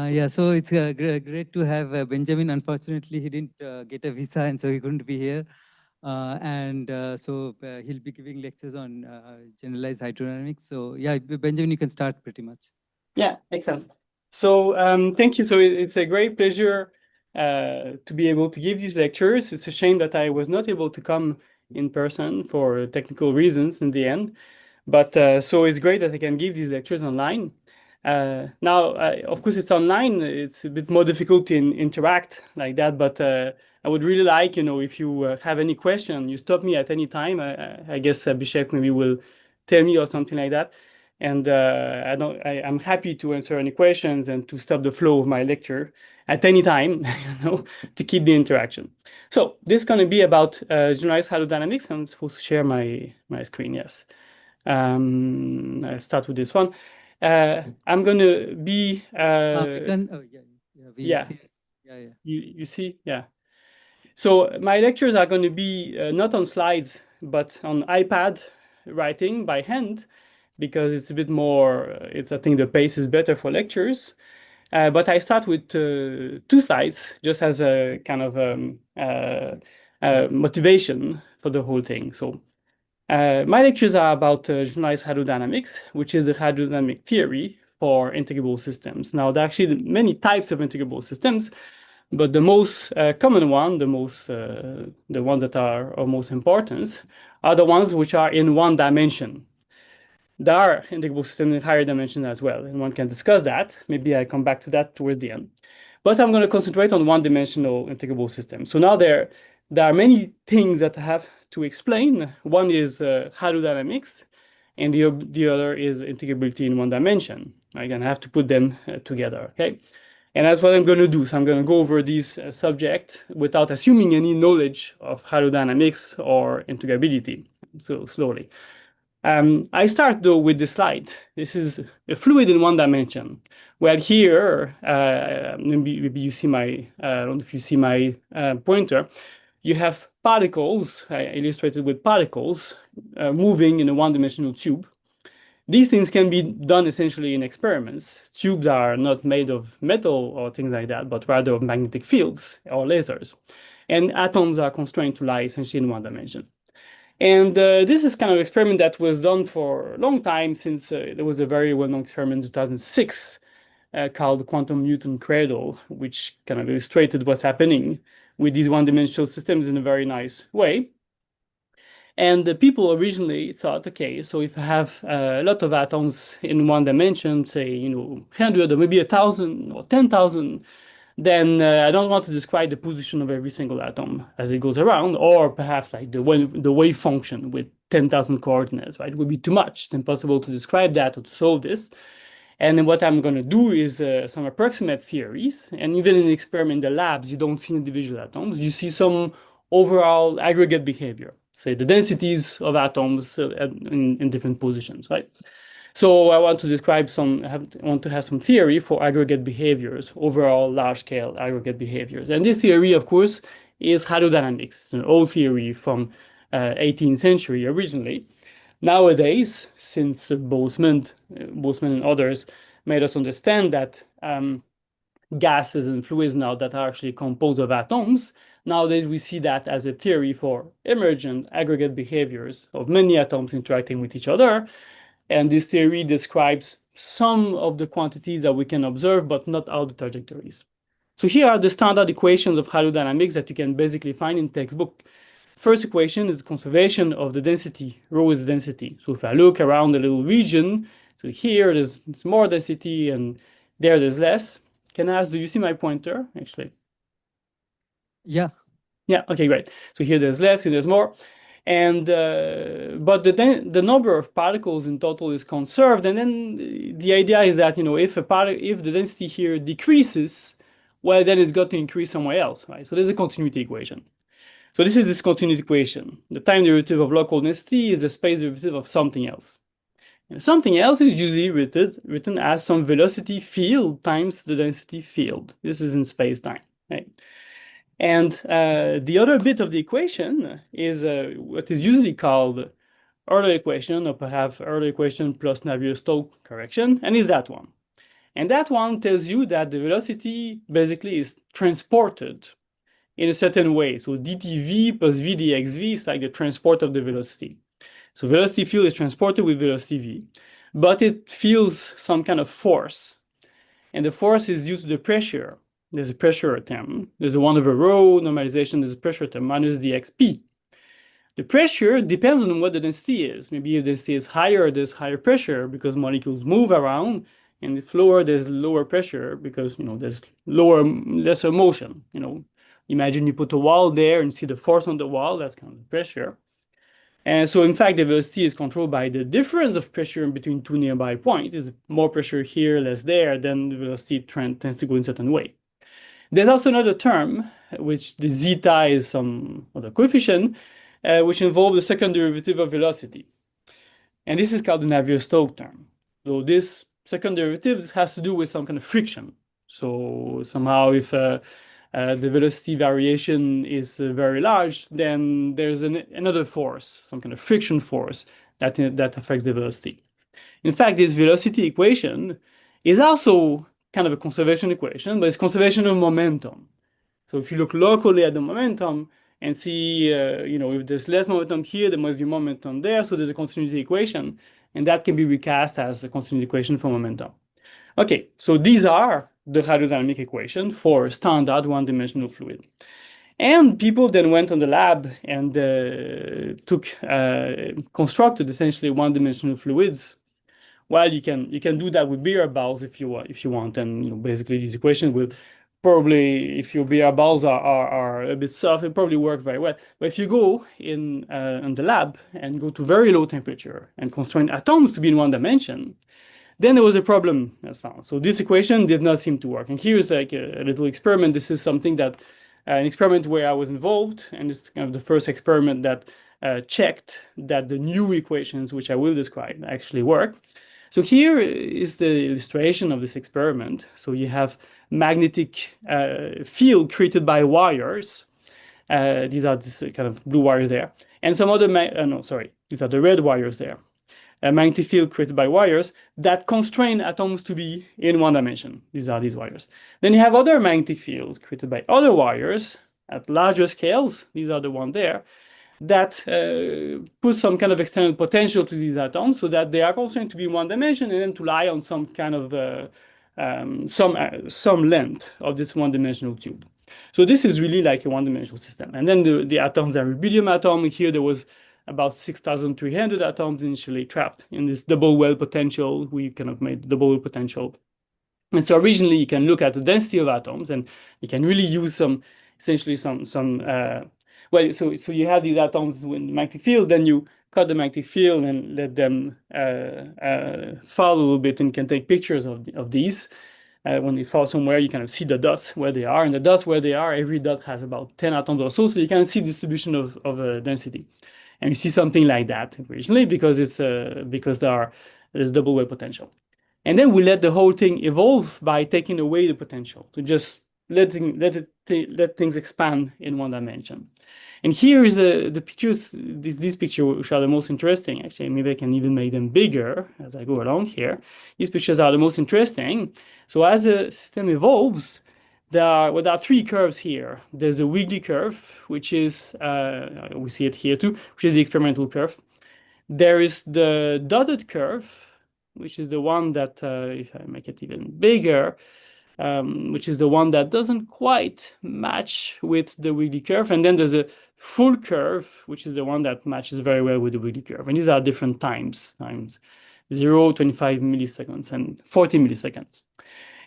Yeah, so it's great to have Benjamin. Unfortunately, he didn't get a visa, and so he couldn't be here. So he'll be giving lectures on generalized hydrodynamics. So yeah, Benjamin, you can start pretty much. Yeah, excellent. So thank you. So it's a great pleasure to be able to give these lectures. It's a shame that I was not able to come in person for technical reasons in the end. But so it's great that I can give these lectures online. Now, of course, it's online. It's a bit more difficult to interact like that. But I would really like, if you have any question, you stop me at any time. I guess Abhishek maybe will tell me or something like that. And I'm happy to answer any questions and to stop the flow of my lecture at any time, to keep the interaction. So this is going to be about generalized hydrodynamics. I'm supposed to share my screen, yes. I'll start with this one. I'm going to be... yeah. See. Yeah. You see? Yeah. So my lectures are going to be not on slides, but on iPad writing by hand, because it's a bit more, I think the pace is better for lectures. But I start with 2 slides, just as a kind of motivation for the whole thing. So my lectures are about generalized hydrodynamics, which is the hydrodynamic theory for integrable systems. Now, there are actually many types of integrable systems, but the most common one, the ones that are of most importance, are the ones which are in 1 dimension. There are integrable systems in higher dimension as well, and one can discuss that. Maybe I come back to that towards the end. But I'm going to concentrate on 1-dimensional integrable systems. So now there are many things that I have to explain. One is hydrodynamics, and the other is integrability in 1 dimension. I'm going to have to put them together, okay? And that's what I'm going to do. So I'm going to go over these subjects without assuming any knowledge of hydrodynamics or integrability, so slowly. I start though with the slide. This is a fluid in 1 dimension. Where here, maybe you see my, I don't know if you see my pointer. You have particles, illustrated with particles, moving in a 1-dimensional tube. These things can be done essentially in experiments. Tubes are not made of metal or things like that, but rather of magnetic fields or lasers. And atoms are constrained to lie essentially in 1 dimension. And this is kind of experiment that was done for a long time, since there was a very well-known experiment in 2006 called quantum Newton cradle, which kind of illustrated what's happening with these 1-dimensional systems in a very nice way. And the people originally thought, okay, so if I have a lot of atoms in 1 dimension, say, 100 or maybe 1,000 or 10,000, then I don't want to describe the position of every single atom as it goes around, or perhaps like the wave function with 10,000 coordinates, right? It would be too much. It's impossible to describe that or to solve this. And then what I'm going to do is some approximate theories. And even in the experiment in the labs, you don't see individual atoms. You see some overall aggregate behavior, say the densities of atoms in different positions, right? So I want to describe I want to have some theory for aggregate behaviors, overall large-scale aggregate behaviors. And this theory, of course, is hydrodynamics, an old theory from 18th century originally. Nowadays, since Boltzmann and others made us understand that gases and fluids now that are actually composed of atoms, nowadays we see that as a theory for emergent aggregate behaviors of many atoms interacting with each other. And this theory describes some of the quantities that we can observe, but not all the trajectories. So here are the standard equations of hydrodynamics that you can basically find in textbook. First equation is the conservation of the density. Rho is the density. So if I look around the little region, so here there's more density and there's less. Can I ask, do you see my pointer, actually? Yeah. Yeah, okay, great. So here there's less, here there's more. And but the number of particles in total is conserved, and then the idea is that if the density here decreases, well, then it's got to increase somewhere else, right? So there's a continuity equation. So this is this continuity equation. The time derivative of local density is the space derivative of something else. And something else is usually written as some velocity field times the density field. This is in space-time, right? And the other bit of the equation is what is usually called Euler equation, or perhaps Euler equation plus Navier-Stokes correction, and is that one. And that one tells you that the velocity basically is transported in a certain way. So dtv plus v dxv is like the transport of the velocity. So velocity field is transported with velocity v, but it feels some kind of force. And the force is due to the pressure. There's a pressure term. There's a 1 over rho normalization. There's a pressure term minus dxp. The pressure depends on what the density is. Maybe if the density is higher, there's higher pressure because molecules move around, and if lower, there's lower pressure because there's lesser motion. Imagine you put a wall there and see the force on the wall. That's kind of the pressure. And so, in fact, the velocity is controlled by the difference of pressure in between two nearby points. There's more pressure here, less there, then the velocity trend tends to go in a certain way. There's also another term, which the zeta is some other coefficient, which involves the second derivative of velocity. And this is called the Navier-Stokes term. So this second derivative has to do with some kind of friction. So somehow if the velocity variation is very large, then there's another force, some kind of friction force that affects the velocity. In fact, this velocity equation is also kind of a conservation equation, but it's conservation of momentum. So if you look locally at the momentum and see, if there's less momentum here, there must be momentum there. So there's a continuity equation, and that can be recast as a continuity equation for momentum. Okay, so these are the hydrodynamic equation for standard one-dimensional fluid. And people then went on the lab and constructed essentially one-dimensional fluids. Well, you can do that with beer balls if you want, and basically this equation will probably, if your beer balls are a bit soft, it probably work very well. But if you go in the lab and go to very low temperature and constrain atoms to be in one dimension, then there was a problem found. So this equation did not seem to work. And here's like a little experiment. This is something that an experiment where I was involved, and it's kind of the first experiment that checked that the new equations, which I will describe, actually work. So here is the illustration of this experiment. So you have magnetic field created by wires. These are this kind of blue wires there. And some other, these are the red wires there. A magnetic field created by wires that constrain atoms to be in one dimension. These are these wires. Then you have other magnetic fields created by other wires at larger scales. These are the ones there that put some kind of external potential to these atoms so that they are constrained to be in one dimension and then to lie on some kind of some length of this one-dimensional tube. So this is really like a one-dimensional system. And then the atoms are rubidium atom. Here there was about 6,300 atoms initially trapped in this double well potential. We kind of made the double well potential. And so originally you can look at the density of atoms and you can really use essentially well, so you have these atoms in the magnetic field, then you cut the magnetic field and let them fall a little bit and can take pictures of these. When they fall somewhere, you kind of see the dots where they are, and the dots where they are, every dot has about 10 atoms or so you can see distribution of density. And you see something like that originally because there's double well potential. And then we let the whole thing evolve by taking away the potential, to just let things expand in one dimension. And here is the pictures, these pictures which are the most interesting. Actually, maybe I can even make them bigger as I go along here. These pictures are the most interesting. So as a system evolves, there are three curves here. There's the wiggly curve, which is, we see it here too, which is the experimental curve. There is the dotted curve, which is the one that, if I make it even bigger, which is the one that doesn't quite match with the wiggly curve. And then there's a full curve, which is the one that matches very well with the wiggly curve. And these are different times 0, 25 milliseconds, and 40 milliseconds.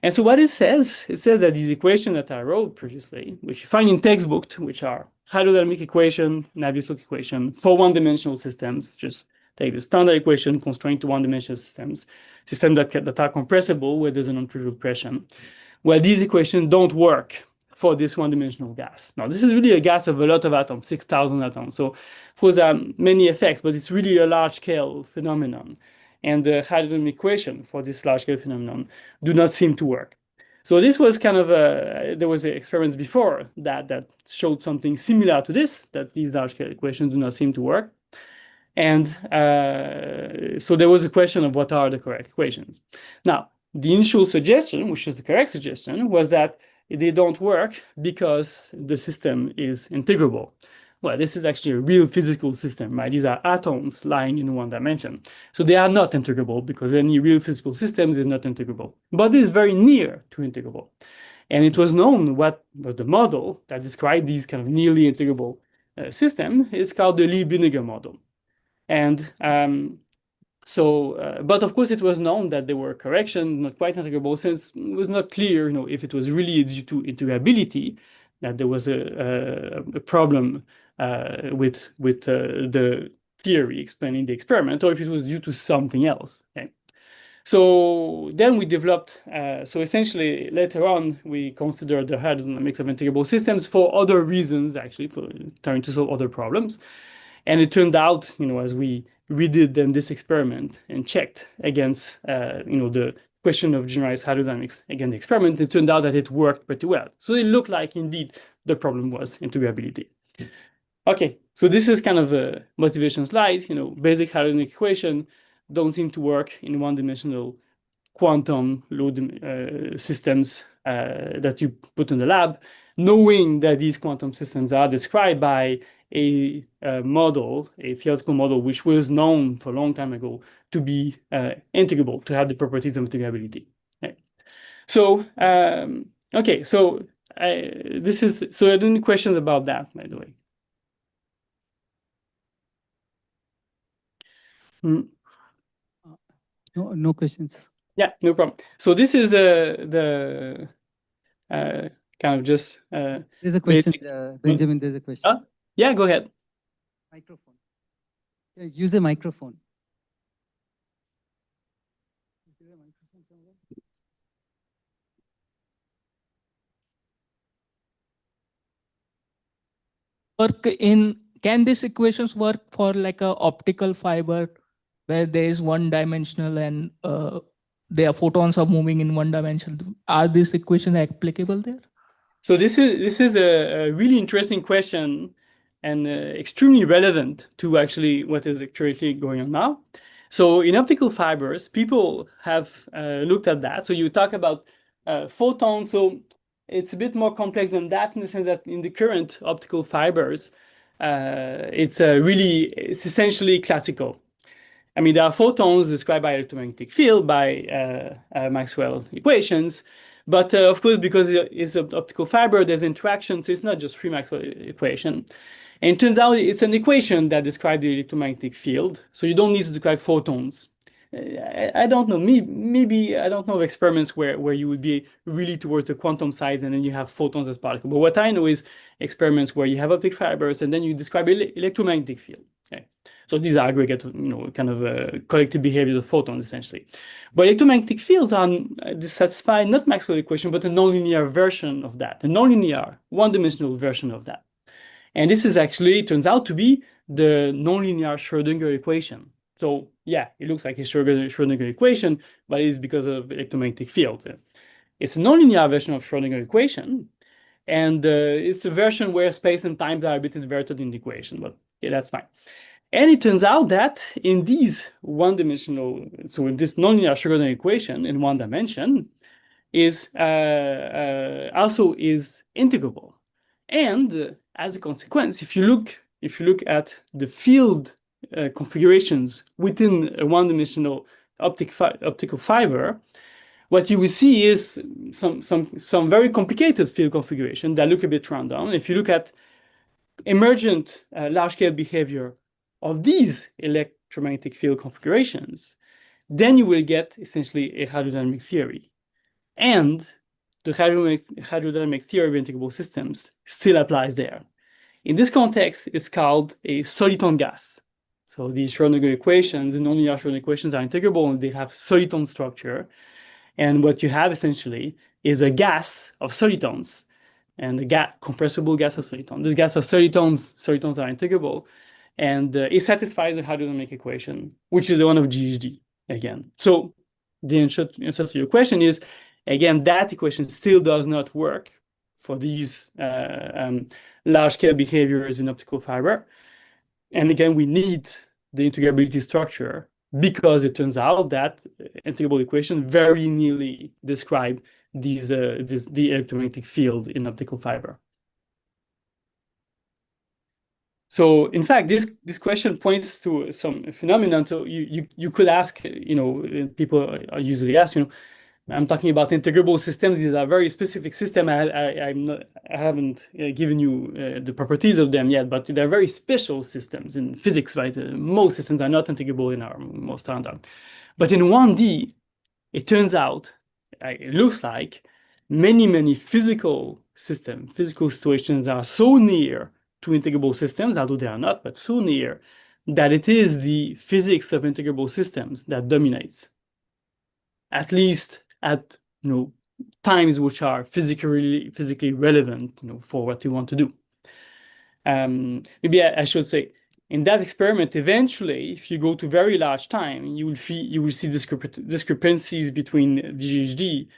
And so what it says that these equations that I wrote previously, which you find in textbook, which are hydrodynamic equation, Navier-Stokes equation for one-dimensional systems, just take the standard equation constrained to one-dimensional systems that are compressible where there's a non-trivial pressure. Well, these equations don't work for this one-dimensional gas. Now, this is really a gas of a lot of atoms, 6,000 atoms. So, of course, there are many effects, but it's really a large-scale phenomenon. And the hydrodynamic equation for this large-scale phenomenon do not seem to work. So this was kind of there was experiments before that showed something similar to this, that these large-scale equations do not seem to work. And so there was a question of what are the correct equations. Now, the initial suggestion, which is the correct suggestion, was that they don't work because the system is integrable. Well, this is actually a real physical system, right? These are atoms lying in one dimension. So they are not integrable because any real physical system is not integrable. But it is very near to integrable. And it was known what was the model that described these kind of nearly integrable system is called the Lee-Binninger model. And but of course, it was known that there were corrections, not quite integrable, since it was not clear, if it was really due to integrability, that there was a problem with the theory explaining the experiment, or if it was due to something else. Okay? So then we developed, so essentially later on, we considered the hydrodynamics of integrable systems for other reasons, actually, for trying to solve other problems. And it turned out, as we redid then this experiment and checked against, the question of generalized hydrodynamics against the experiment, it turned out that it worked pretty well. So it looked like indeed the problem was integrability. Okay, so this is kind of a motivation slide. Basic hydrodynamic equation don't seem to work in one-dimensional quantum load systems that you put in the lab, knowing that these quantum systems are described by a model, a theoretical model, which was known for a long time ago to be integrable, to have the properties of integrability. Okay. So, okay, so so are there any questions about that, by the way? No questions. Yeah, no problem. So this is the kind of just there's a question, Benjamin. There's a question. Yeah, go ahead. Microphone. Yeah, use a microphone. Is there a microphone somewhere? Can these equations work for like a optical fiber where there is one dimensional and their photons are moving in one dimension? Are these equations applicable there? So this is a really interesting question and extremely relevant to actually what is currently going on now. So in optical fibers, people have looked at that. So you talk about photons. So it's a bit more complex than that in the sense that in the current optical fibers, it's essentially classical. I mean, there are photons described by electromagnetic field by Maxwell equations. But of course, because it's an optical fiber, there's interactions. So it's not just free Maxwell equation. And it turns out it's an equation that describes the electromagnetic field. So you don't need to describe photons. I don't know. Maybe I don't know of experiments where you would be really towards the quantum side and then you have photons as particles. But what I know is experiments where you have optic fibers and then you describe electromagnetic field. Okay. So these are aggregate, kind of collective behaviors of photons, essentially. But electromagnetic fields are satisfy not Maxwell equation, but a nonlinear version of that, a nonlinear, one-dimensional version of that. And this is actually, it turns out to be the nonlinear Schrödinger equation. So yeah, it looks like a Schrödinger equation, but it's because of electromagnetic field. It's a nonlinear version of Schrödinger equation, and it's a version where space and time are a bit inverted in the equation, but yeah, that's fine. And it turns out that in these one-dimensional, so in this nonlinear Schrödinger equation in one dimension is also is integrable. And as a consequence, if you look at the field configurations within a one-dimensional optical fiber, what you will see is some very complicated field configuration that look a bit random. If you look at emergent large-scale behavior of these electromagnetic field configurations, then you will get essentially a hydrodynamic theory. And the hydrodynamic theory of integrable systems still applies there. In this context, it's called a soliton gas. So these Schrödinger equations, the nonlinear Schrödinger equations are integrable and they have soliton structure. And what you have essentially is a gas of solitons and a compressible gas of solitons. This gas of solitons are integrable. And it satisfies the hydrodynamic equation, which is the one of GHD again. So the answer to your question is, again, that equation still does not work for these large-scale behaviors in optical fiber. And again, we need the integrability structure because it turns out that integrable equations very nearly describe the electromagnetic field in optical fiber. So in fact, this question points to some phenomenon. So you could ask, people are usually ask, I'm talking about integrable systems. These are very specific systems. I haven't given you the properties of them yet, but they're very special systems in physics, right? Most systems are not integrable in our most standard. But in 1D, it turns out, it looks like many physical systems, physical situations are so near to integrable systems, although they are not, but so near, that it is the physics of integrable systems that dominates, at least at times which are physically relevant for what you want to do. Maybe I should say, in that experiment, eventually, if you go to very large time, you will see discrepancies between GHD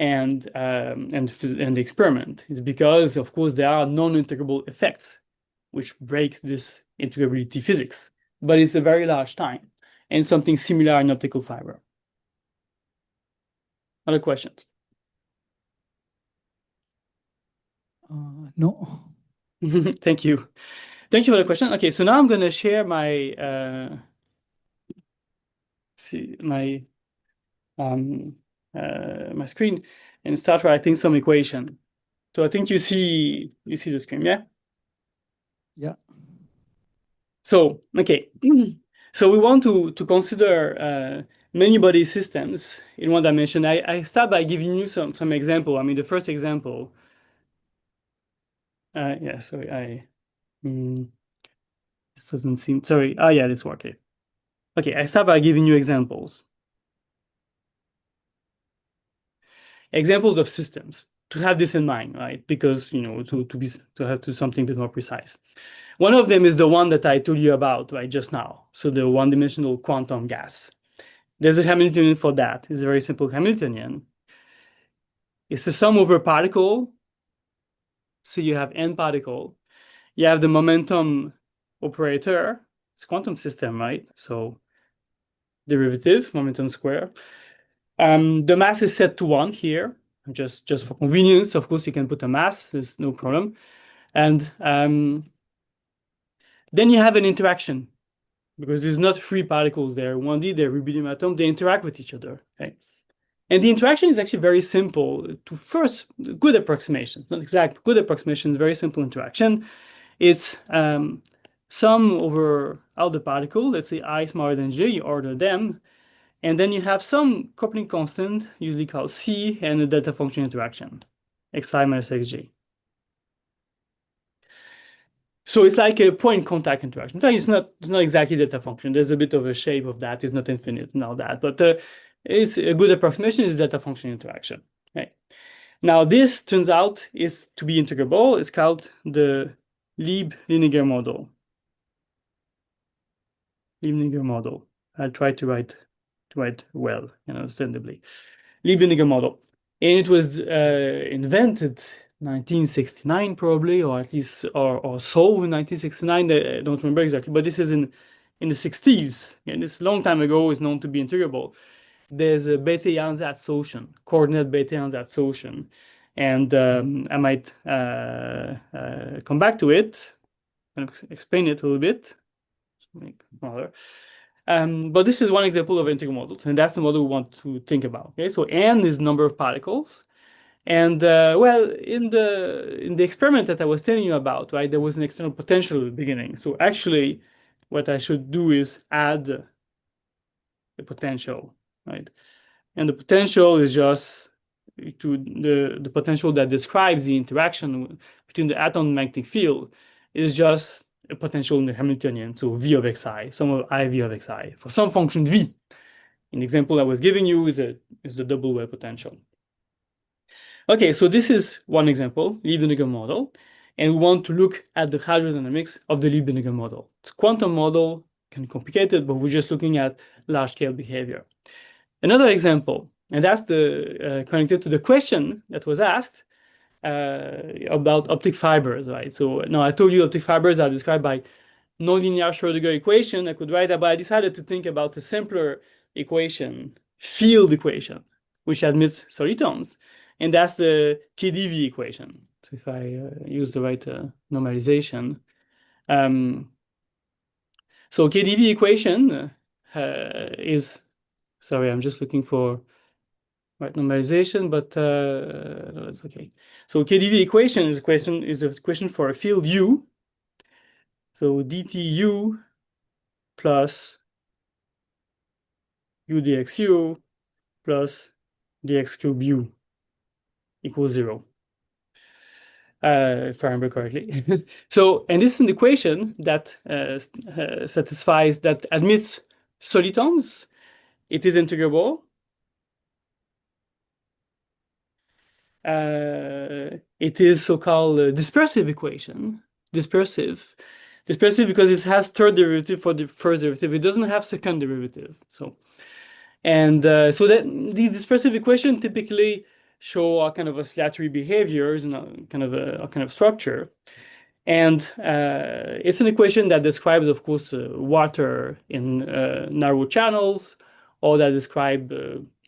and the experiment. It's because, of course, there are non-integrable effects which breaks this integrability physics, but it's a very large time, and something similar in optical fiber. Other questions? No. Thank you. Thank you for the question. Okay, so now I'm going to share my my screen and start writing some equation. So I think you see the screen, yeah? Yeah. So okay, so we want to consider many body systems in one dimension. I start by giving you some example. I mean, the first example. Yeah, sorry, this doesn't seem, sorry. Oh yeah, this works. Okay, I start by giving you examples. Examples of systems, to have this in mind, right? Because to have something a bit more precise. One of them is the one that I told you about, right, just now. So the one-dimensional quantum gas. There's a Hamiltonian for that. It's a very simple Hamiltonian. It's a sum over particle. So you have n particle. You have the momentum operator. It's quantum system, right? So derivative, momentum square. The mass is set to 1 here, just for convenience. Of course, you can put a mass, there's no problem. And then you have an interaction, because there's not free particles there. 1D, they're rubidium atom, they interact with each other. Okay? And the interaction is actually very simple. To first, good approximation, not exact, good approximation, very simple interaction. It's sum over all the particle, let's say I smaller than j, you order them. And then you have some coupling constant, usually called C, and a delta function interaction, xi minus xj. So it's like a point contact interaction. In fact, it's not exactly delta function. There's a bit of a shape of that. It's not infinite and all that, but it's a good approximation is delta function interaction. Okay. Now this turns out is to be integrable. It's called the Lieb-Liniger model. Lieb-Liniger model. I'll try to write well and understandably. Lieb-Liniger model. And it was invented 1969 probably, or at least or solved in 1969. I don't remember exactly, but this is in the 60s, and this long time ago is known to be integrable. There's a Bethe-Ansatz solution, coordinate Bethe-Ansatz solution, and I might come back to it and explain it a little bit. But this is one example of integral models, and that's the model we want to think about. Okay, so n is number of particles, and well, in the experiment that I was telling you about, right, there was an external potential at the beginning. So actually, what I should do is add the potential, right, and the potential is just to the potential that describes the interaction between the atom and magnetic field is just a potential in the Hamiltonian, so V of xi, sum of I V of xi, for some function V. In the example I was giving you is the double well potential. Okay, so this is one example, Lieb-Liniger model, and we want to look at the hydrodynamics of the Lieb-Liniger model. It's a quantum model, can be complicated, but we're just looking at large-scale behavior. Another example, and that's connected to the question that was asked, about optic fibers, right? So now I told you optic fibers are described by nonlinear Schrödinger equation, I could write that, but I decided to think about a simpler equation, field equation, which admits solitons, and that's the KdV equation. So if I use the right normalization, so KdV equation is, sorry, I'm just looking for right normalization, but no, it's okay. So KdV equation is a equation for a field U. So dtu plus u dxu plus dx cube u equals 0. If I remember correctly. So, and this is an equation that satisfies, that admits solitons. It is integrable. It is so-called dispersive equation. Dispersive because it has third derivative for the first derivative. It doesn't have second derivative. So, and so that these dispersive equations typically show a kind of oscillatory behaviors and a kind of structure. And it's an equation that describes, of course, water in narrow channels, or that describe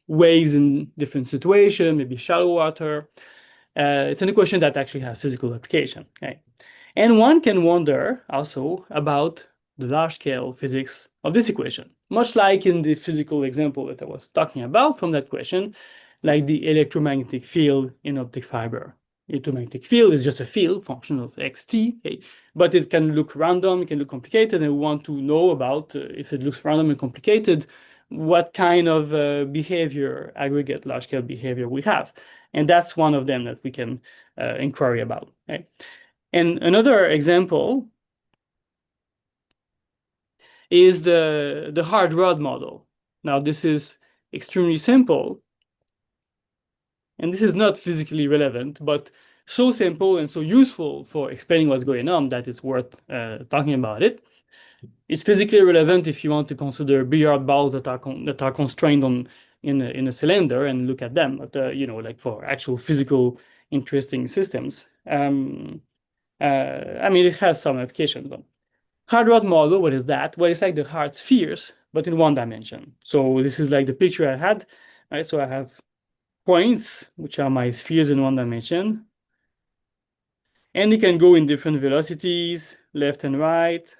waves in different situations, maybe shallow water. It's an equation that actually has physical application. Okay? And one can wonder also about the large-scale physics of this equation, much like in the physical example that I was talking about from that question, like the electromagnetic field in optic fiber. Electromagnetic field is just a field, function of xt, okay? But it can look random, it can look complicated, and we want to know about, if it looks random and complicated, what kind of behavior, aggregate large-scale behavior we have. And that's one of them that we can inquiry about. Okay? And another example is the hard rod model. Now, this is extremely simple, and this is not physically relevant, but so simple and so useful for explaining what's going on that it's worth talking about it. It's physically relevant if you want to consider billiard balls that are constrained in a cylinder and look at them, but you know, like for actual physical interesting systems. I mean, it has some application, but hard rod model, what is that? Well, it's like the hard spheres, but in one dimension. So this is like the picture I had, right? So I have points, which are my spheres in one dimension, and they can go in different velocities, left and right,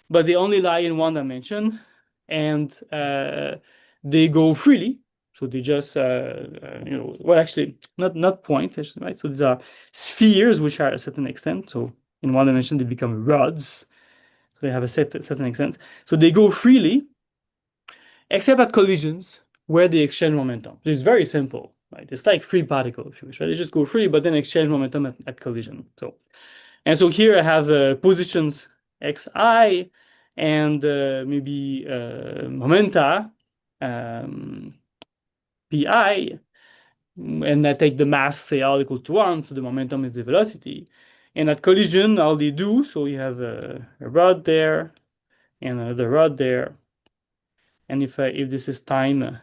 but they only lie in one dimension, and they go freely. So they just, you know, well, actually, not points, right? So these are spheres, which are a certain extent. So in one dimension, they become rods. So they have a certain extent. So they go freely, except at collisions where they exchange momentum. So it's very simple, right? It's like free particle, if you wish, right? They just go free, but then exchange momentum at collision. So, and so here I have positions xi and maybe momenta pi, and I take the mass, say r equal to 1, so the momentum is the velocity. And at collision, all they do, so you have a rod there and another rod there. And if this is time,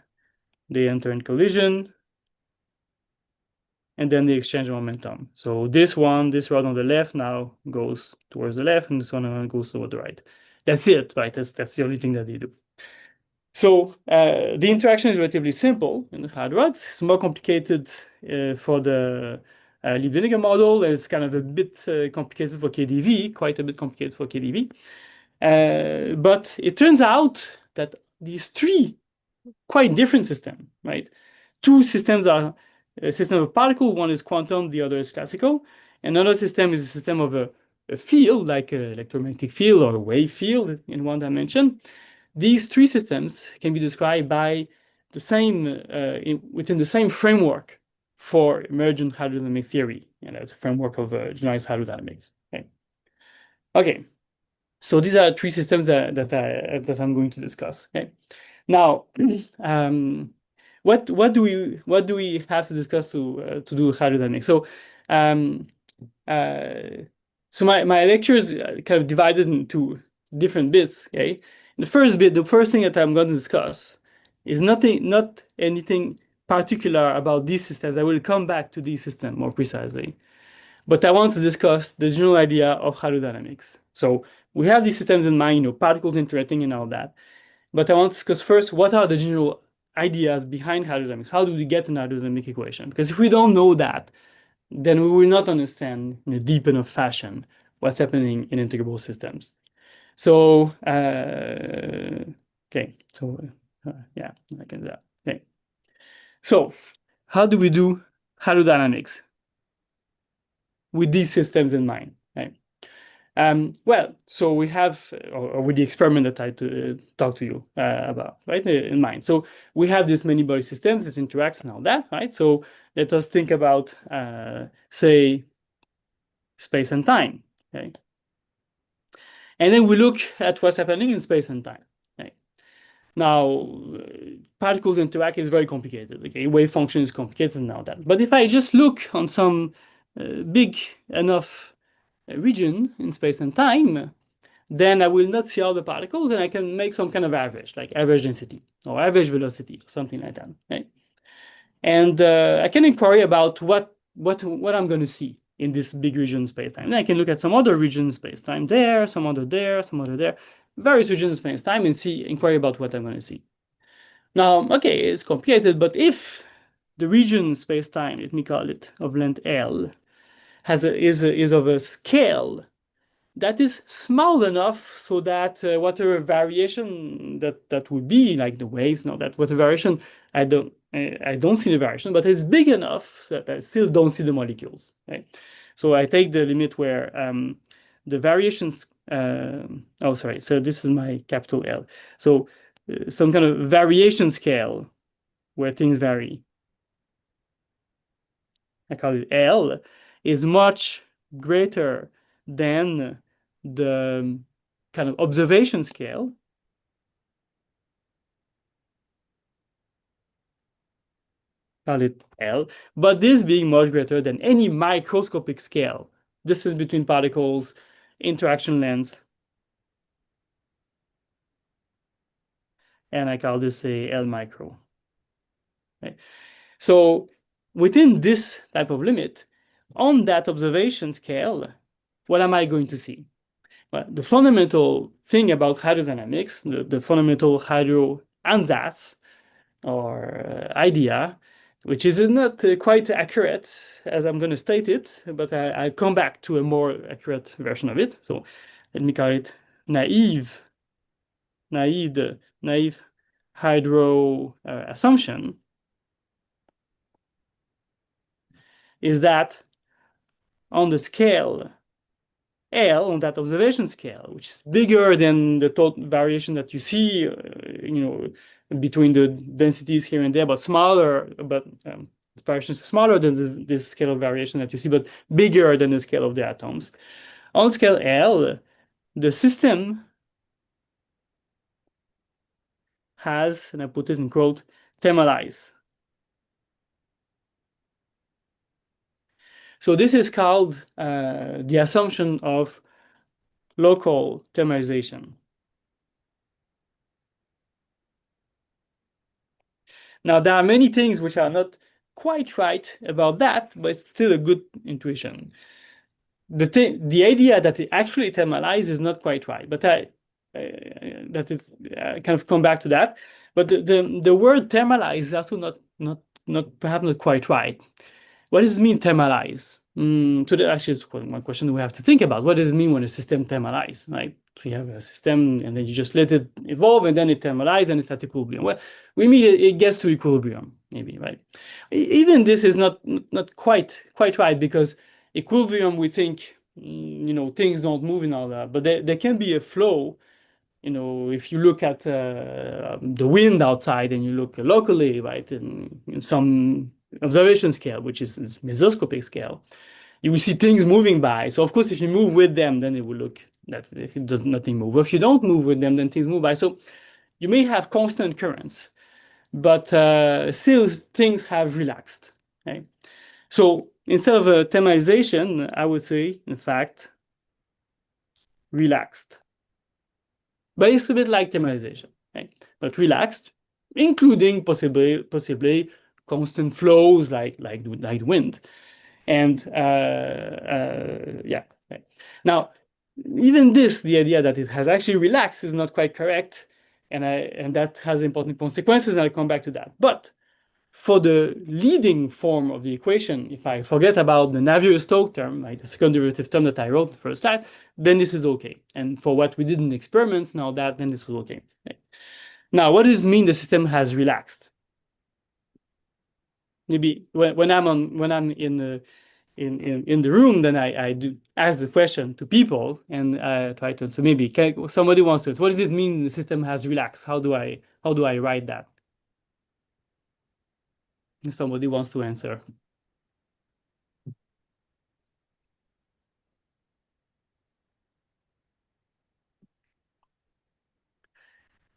they enter in collision, and then they exchange momentum. So this rod on the left now goes towards the left, and this one goes toward the right. That's it, right? That's the only thing that they do. So the interaction is relatively simple in the hard rods. It's more complicated for the Lieb-Diniger model, and it's kind of a bit complicated for KdV, quite a bit complicated for KdV. But it turns out that these three quite different systems, right? Two systems are a system of particle, one is quantum, the other is classical. Another system is a system of a field, like an electromagnetic field or a wave field in one dimension. These three systems can be described by the same, within the same framework for emergent hydrodynamic theory, and that's a framework of generalized hydrodynamics. Okay. So these are three systems that I'm going to discuss. Okay. Now, what do we have to discuss to do hydrodynamics? So, so my lecture is kind of divided into different bits. Okay, the first bit, the first thing that I'm going to discuss is not anything particular about these systems. I will come back to these systems more precisely. But I want to discuss the general idea of hydrodynamics. So we have these systems in mind, particles interacting and all that. But I want to discuss first what are the general ideas behind hydrodynamics. How do we get an hydrodynamic equation? Because if we don't know that, then we will not understand in a deep enough fashion what's happening in integrable systems. So, okay, so yeah, I can do that. Okay. So, how do we do hydrodynamics with these systems in mind? Right? Well, so we have, or with the experiment that I talked to you about, right, in mind. So we have these many body systems that interacts and all that, right? So let us think about, say, space and time, okay? And then we look at what's happening in space and time, right? Now, particles interact is very complicated, okay? Wave function is complicated and all that. But if I just look on some big enough region in space and time, then I will not see all the particles and I can make some kind of average, like average density or average velocity or something like that, right? And I can inquire about what I'm going to see in this big region space-time. And I can look at some other region space-time there, some other there, some other there, various regions space-time and inquire about what I'm going to see. Now, okay, it's complicated, but if the region space-time, let me call it, of length L, is of a scale that is small enough so that whatever variation that would be, like the waves, no, that whatever variation, I don't see the variation, but it's big enough so that I still don't see the molecules. Right? So I take the limit where the variations. Oh, sorry. So this is my capital L. So some kind of variation scale where things vary. I call it L, is much greater than the kind of observation scale. Call it L, but this being much greater than any microscopic scale, distance between particles, interaction length, and I call this a L micro. Okay. So within this type of limit, on that observation scale, what am I going to see? Well, the fundamental thing about hydrodynamics, the fundamental hydro ansatz or idea, which is not quite accurate as I'm going to state it, but I'll come back to a more accurate version of it. So let me call it naive hydro assumption is that on the scale L, on that observation scale, which is bigger than the total variation that you see, between the densities here and there, but smaller, but variations smaller than this scale of variation that you see, but bigger than the scale of the atoms. On scale L, the system has, and I put it in quote, thermalized. So this is called the assumption of local thermalization. Now, there are many things which are not quite right about that, but it's still a good intuition. The idea that it actually thermalizes is not quite right, but that it's kind of come back to that. But the word thermalize is also not perhaps not quite right. What does it mean thermalize? So that actually is one question we have to think about. What does it mean when a system thermalizes, right? So you have a system and then you just let it evolve and then it thermalizes and it's at equilibrium. Well, we mean it gets to equilibrium, maybe, right? Even this is not quite right because equilibrium, we think, things don't move and all that, but there can be a flow. If you look at the wind outside and you look locally, right, in some observation scale, which is mesoscopic scale, you will see things moving by. So of course, if you move with them, then it will look that if it does nothing move. If you don't move with them, then things move by. So you may have constant currents, but still things have relaxed. Okay? So instead of a thermalization, I would say, in fact, relaxed. But it's a bit like thermalization, right? But relaxed, including possibly constant flows like wind. And yeah. Now, even this, the idea that it has actually relaxed is not quite correct. And that has important consequences, and I'll come back to that. But for the leading form of the equation, if I forget about the Navier-Stokes term, like the second derivative term that I wrote in the first slide, then this is okay. And for what we did in the experiments, then this was okay. Now, what does it mean the system has relaxed? Maybe when I'm in the room, then I do ask the question to people and try to. So maybe somebody wants to. So what does it mean the system has relaxed? How do I write that? If somebody wants to answer.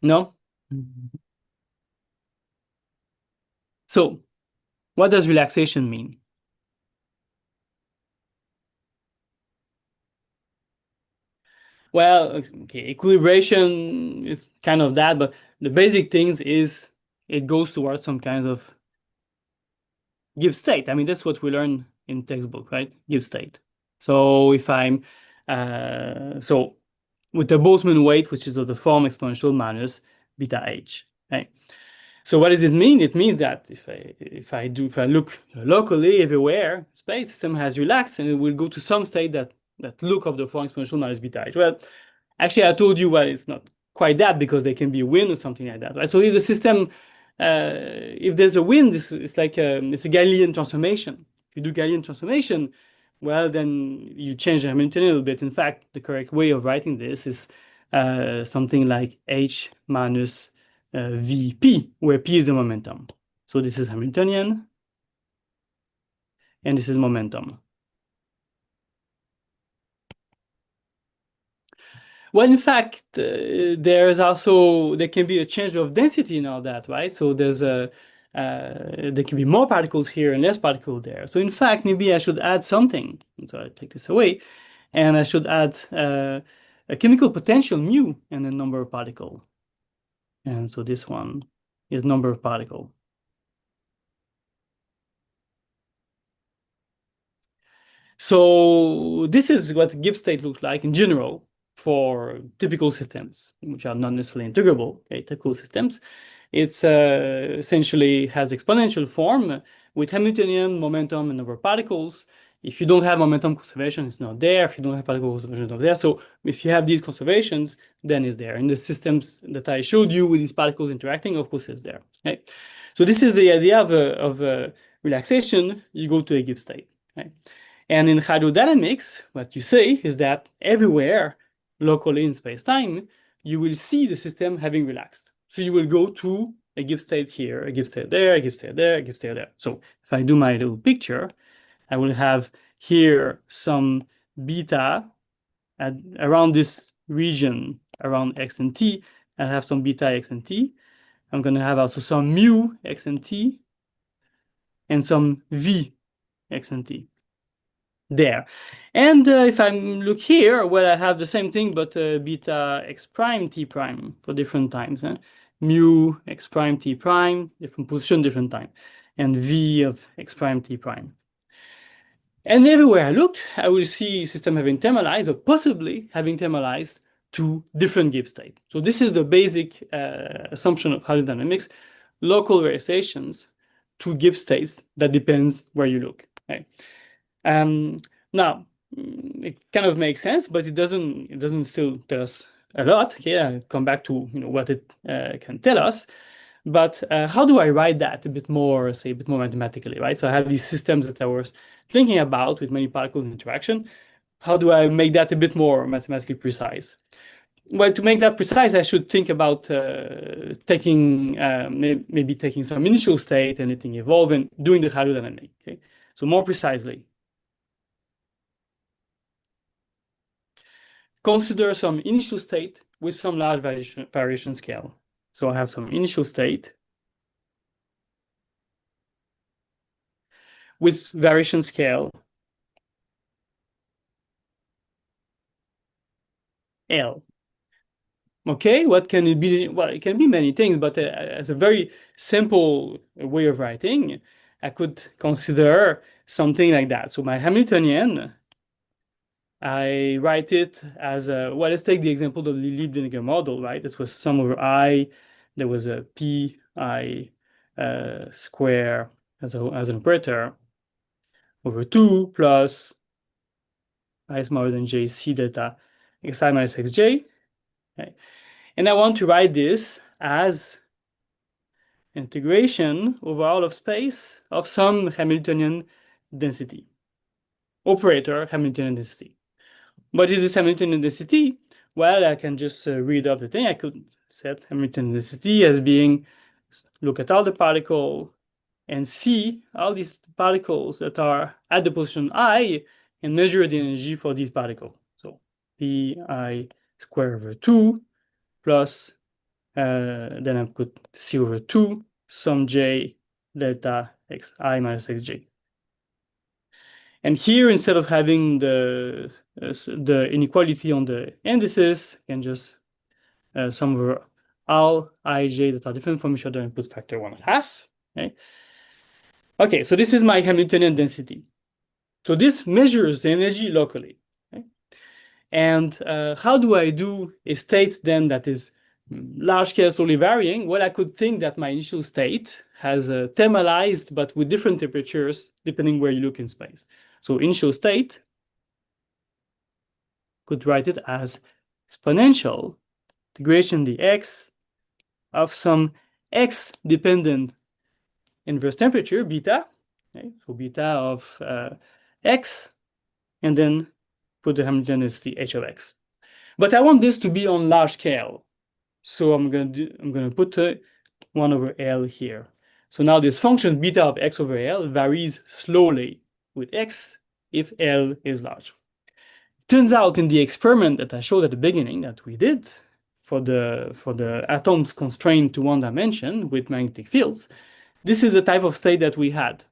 No? So what does relaxation mean? Well, okay, equilibration is kind of that, but the basic things is it goes towards some kind of give state. I mean, that's what we learn in textbook, right? Give state. So if I'm, so with the Boltzmann weight, which is of the form exponential minus beta h, right? So what does it mean? It means that if I look locally everywhere, space system has relaxed and it will go to some state that look of the form exponential minus beta h. Well, actually, I told you, well, it's not quite that because there can be a wind or something like that, right? So if the system, if there's a wind, it's like it's a Galilean transformation. If you do Galilean transformation, well, then you change the Hamiltonian a little bit. In fact, the correct way of writing this is something like h minus Vp, where P is the momentum. So this is Hamiltonian, and this is momentum. Well, in fact, there can be a change of density in all that, right? So there can be more particles here and less particles there. So in fact, maybe I should add something. So I take this away, and I should add a chemical potential mu and a number of particles. And so this one is number of particles. So this is what give state looks like in general for typical systems, which are not necessarily integrable. Okay, typical systems, it's essentially has exponential form with Hamiltonian momentum and number of particles. If you don't have momentum conservation, it's not there. If you don't have particle conservation, it's not there. So if you have these conservations, then it's there. In the systems that I showed you with these particles interacting, of course, it's there. Okay? So this is the idea of relaxation. You go to a give state. Okay? And in hydrodynamics, what you say is that everywhere locally in space-time, you will see the system having relaxed. So you will go to a give state here, a give state there, a give state there, a give state there. So if I do my little picture, I will have here some beta around this region around x and t. I have some beta x and t. I'm going to have also some mu x and t and some v x and t there. And if I look here, well, I have the same thing, but beta x prime t prime for different times. Mu x prime t prime, different position, different time. And v of x prime t prime. And everywhere I looked, I will see system having thermalized or possibly having thermalized to different give state. So this is the basic assumption of hydrodynamics, local variations to give states that depends where you look. Okay? Now, it kind of makes sense, but it doesn't still tell us a lot. Okay, I'll come back to what it can tell us. But how do I write that a bit more, say, a bit more mathematically, right? So I have these systems that I was thinking about with many particles interaction. How do I make that a bit more mathematically precise? Well, to make that precise, I should think about maybe taking some initial state and letting evolve and doing the hydrodynamic. Okay, so more precisely, consider some initial state with some large variation scale. So I have some initial state with variation scale L. Okay, what can it be? Well, it can be many things, but as a very simple way of writing, I could consider something like that. So my Hamiltonian, I write it as a, well, let's take the example of the Liebniger model, right? This was sum over I, there was a P I square as an operator over 2 plus I smaller than j c delta xi minus xj. Okay. And I want to write this as integration over all of space of some Hamiltonian density, operator Hamiltonian density. What is this Hamiltonian density? Well, I can just read off the thing. I could set Hamiltonian density as being, look at all the particles and see all these particles that are at the position I and measure the energy for these particles. So pi square over 2 plus, then I put c over 2 sum j delta xi minus xj. And here, instead of having the inequality on the indices, I can just sum over all ij that are different from each other and put factor 1.5. Okay? Okay, so this is my Hamiltonian density. So this measures the energy locally. Okay? And how do I do a state then that is large scale slowly varying? Well, I could think that my initial state has thermalized, but with different temperatures depending where you look in space. So initial state, could write it as exponential integration dx of some x-dependent inverse temperature, beta, okay? So beta of x, and then put the Hamiltonian density h of x. But I want this to be on large scale, so I'm gonna put 1 over L here. So now this function beta of x over L varies slowly with x if L is large. Turns out in the experiment that I showed at the beginning that we did for the atoms constrained to one dimension with magnetic fields, this is the type of state that we had.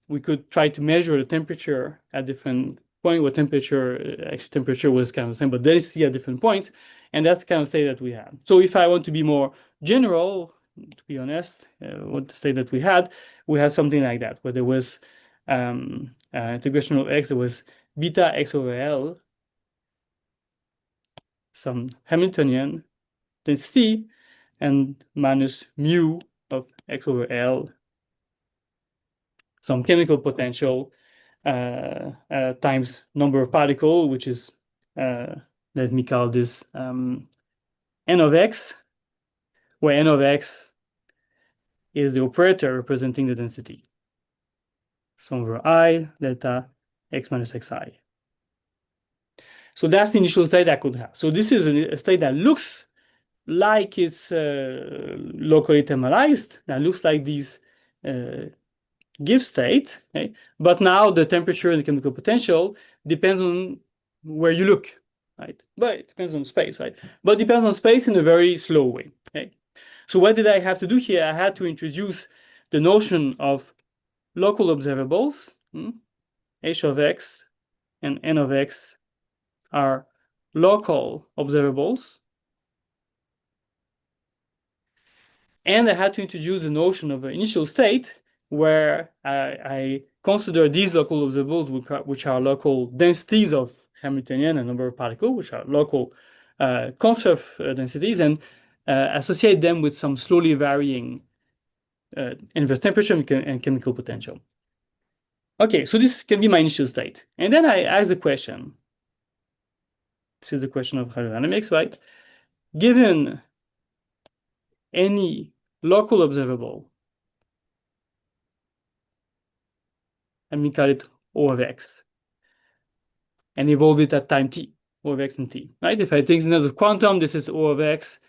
We could try to measure the temperature at different points, where temperature was kind of the same, but density at different points, and that's the kind of state that we had. So if I want to be more general, to be honest, what the state that we had something like that, where there was integration of x, there was beta x over L, some Hamiltonian density, and minus mu of x over L, some chemical potential times number of particle, which is, let me call this n of x, where n of x is the operator representing the density. Sum over I delta x minus xi. So that's the initial state I could have. So this is a state that looks like it's locally thermalized, that looks like these give state, okay? But now the temperature and the chemical potential depends on where you look, right? But it depends on space, right? But depends on space in a very slow way, okay? So what did I have to do here? I had to introduce the notion of local observables. H of x and n of x are local observables. And I had to introduce the notion of an initial state where I consider these local observables, which are local densities of Hamiltonian and number of particles, which are local conserved densities, and associate them with some slowly varying inverse temperature and chemical potential. Okay, so this can be my initial state. And then I ask the question, this is the question of hydrodynamics, right? Given any local observable, and we call it O of x, and evolve it at time t, O of x and t, right? If I take the of quantum, this is O of x,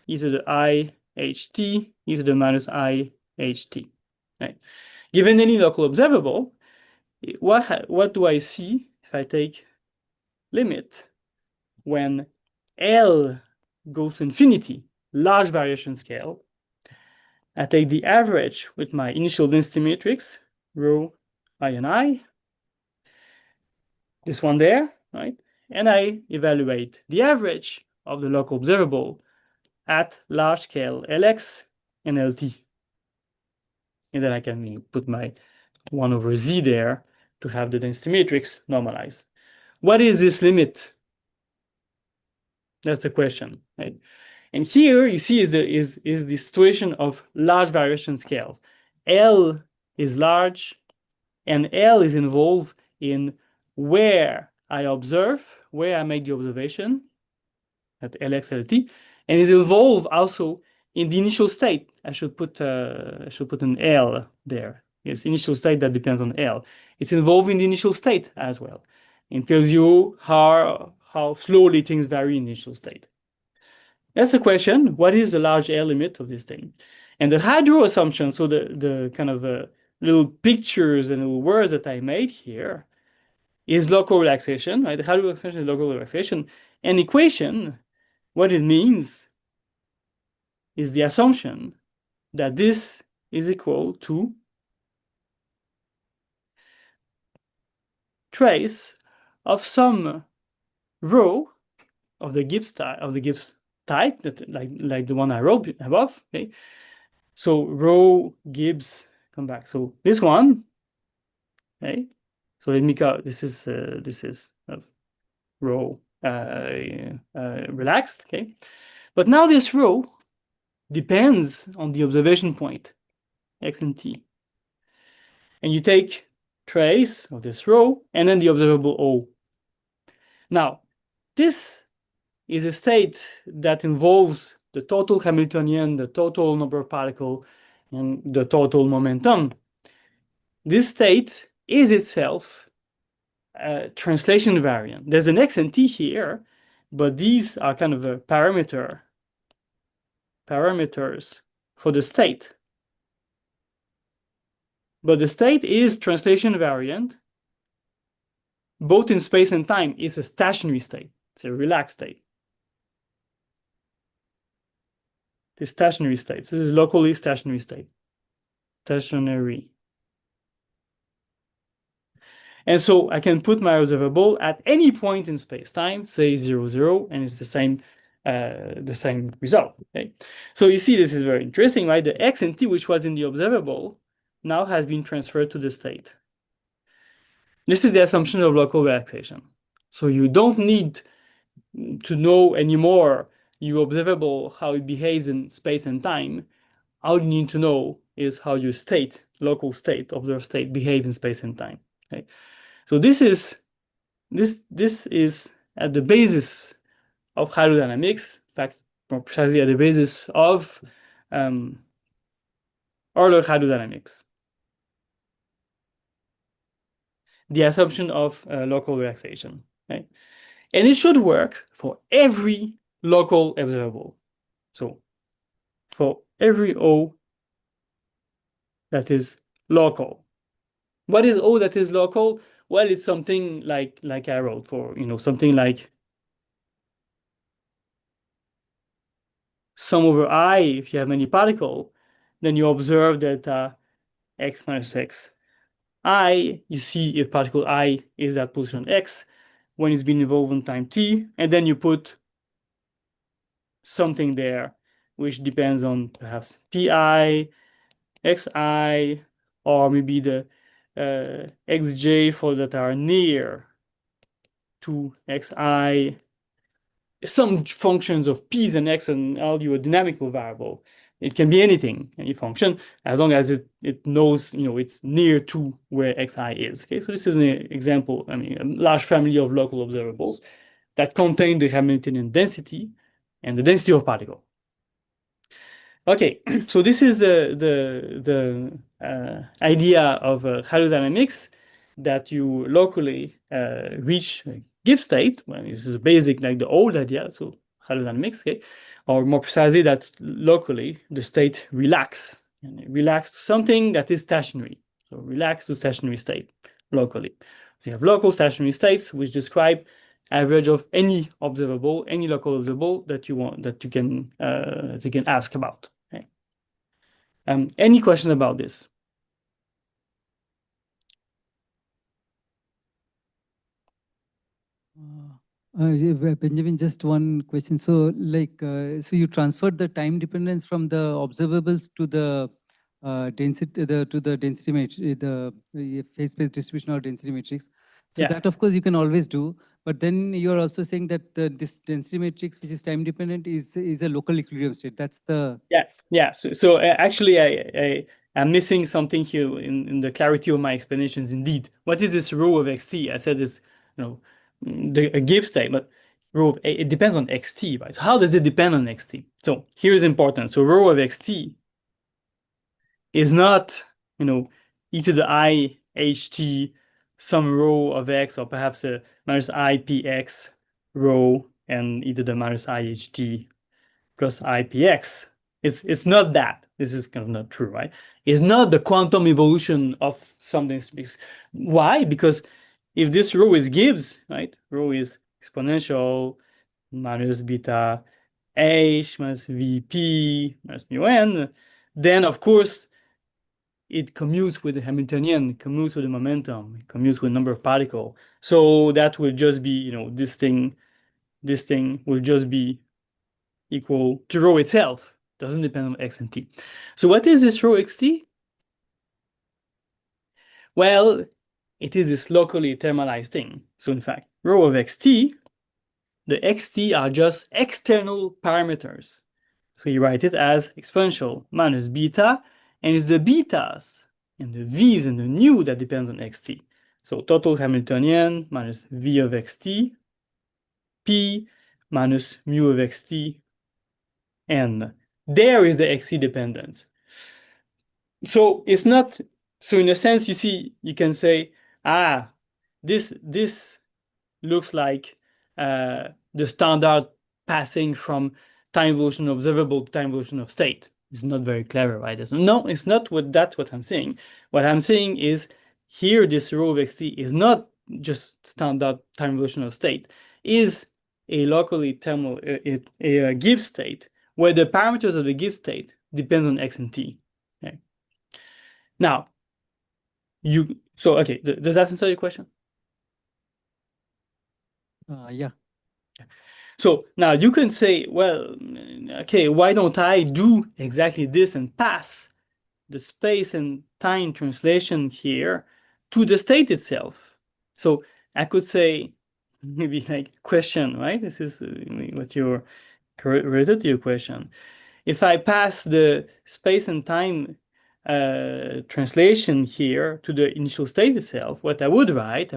e to the I h t, e to the minus I h t, right? Given any local observable, what do I see if I take limit when L goes to infinity, large variation scale? I take the average with my initial density matrix, rho, I and I, this one there, right? And I evaluate the average of the local observable at large scale Lx and Lt. And then I can put my 1 over z there to have the density matrix normalized. What is this limit? That's the question, right? And here you see is the situation of large variation scales. L is large, and L is involved in where I observe, where I make the observation at LX, LT, and is involved also in the initial state. I should put an L there. Yes, initial state that depends on L. It's involved in the initial state as well. It tells you how slowly things vary in initial state. That's the question. What is the large L limit of this thing? And the hydro assumption, so the kind of little pictures and little words that I made here, is local relaxation, right? The hydro relaxation is local relaxation. And equation, what it means is the assumption that this is equal to trace of some rho of the Gibbs type that like the one I wrote above. Okay, so rho Gibbs, come back. So this one, okay. So let me go. This is rho relaxed. Okay, but now this rho depends on the observation point x and t, and you take trace of this rho and then the observable O. Now, this is a state that involves the total Hamiltonian, the total number of particles, and the total momentum. This state is itself a translation invariant. There's an x and t here, but these are kind of a parameters for the state. But the state is translation invariant, both in space and time. It's a stationary state. It's a relaxed state. The stationary states. This is locally stationary state. Stationary. And so I can put my observable at any point in space-time, say 0, 0, and it's the same result. Okay? So you see, this is very interesting, right? The x and t, which was in the observable, now has been transferred to the state. This is the assumption of local relaxation. So you don't need to know anymore your observable, how it behaves in space and time. All you need to know is how your state, local state, observed state, behaves in space and time. Okay? So this is at the basis of hydrodynamics. In fact, more precisely at the basis of early hydrodynamics. The assumption of local relaxation. Okay? And it should work for every local observable. So for every O that is local. What is O that is local? Well, it's something like I wrote for, something like sum over I. If you have many particles, then you observe that x minus x I, you see if particle I is at position x when it's been involved in time t, and then you put something there which depends on perhaps pi, xi, or maybe the xj for that are near to xi, some functions of p's and x and all your dynamical variable. It can be anything, any function, as long as it knows, it's near to where xi is. Okay, so this is an example, a large family of local observables that contain the Hamiltonian density and the density of particle. Okay, so this is the idea of hydrodynamics, that you locally reach Gibbs state. Well, this is basic, like the old idea, so hydrodynamics, okay? Or more precisely, that locally the state relax, and it relax to something that is stationary. So relax to stationary state locally. So you have local stationary states which describe average of any observable, any local observable that you want, that you can ask about. Okay. Any questions about this? Benjamin, just one question. So, so you transferred the time dependence from the observables to the density to the density matrix, the phase space distribution or density matrix. So Yeah. that of course you can always do, but then you are also saying that this density matrix, which is time dependent, is a local equilibrium state. That's the yeah. So actually, I'm missing something here in the clarity of my explanations. Indeed, what is this rho of xt? I said this, a give state, but rho of it depends on xt, right? How does it depend on xt? So here is important. So rho of xt is not, e to the I ht some rho of x, or perhaps a minus I px rho and e to the minus I ht plus IPX. It's not that. This is kind of not true, right? It's not the quantum evolution of something. Why? Because if this rho is Gibbs, right? Rho is exponential minus beta h minus Vp minus mu n, then of course it commutes with the Hamiltonian, commutes with the momentum, it commutes with number of particles. So that will just be, this thing will just be equal to rho itself. Doesn't depend on x and t. So what is this rho xt? Well, it is this locally thermalized thing. So in fact, rho of xt, the xt are just external parameters. So you write it as exponential minus beta, and it's the betas and the v's and the nu that depends on xt. So total Hamiltonian minus v of xt, p minus mu of xt, n. There is the xt dependence. So it's not, so in a sense, you can say, this looks like the standard passing from time evolution observable to time evolution of state. It's not very clever, right? No, it's not what I'm saying. What I'm saying is here, this rho of xt is not just standard time evolution of state, is a locally thermal, a Gibbs state, where the parameters of the Gibbs state depends on x and t. Okay. Now, okay, does that answer your question? yeah. So now you can say, well, okay, why don't I do exactly this and pass the space and time translation here to the state itself? So I could say, maybe like question, right? This is what you're related to your question. If I pass the space and time translation here to the initial state itself, what I would write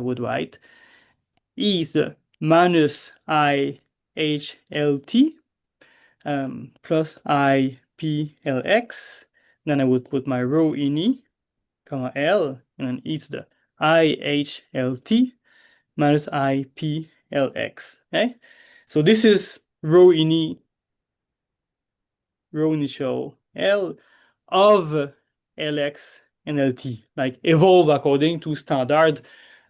is minus I HLT plus I PLX. Then I would put my rho ini, comma L, and then e to the IHLT minus IPLX. Okay? So this is rho initial L of LX and LT, like evolve according to standard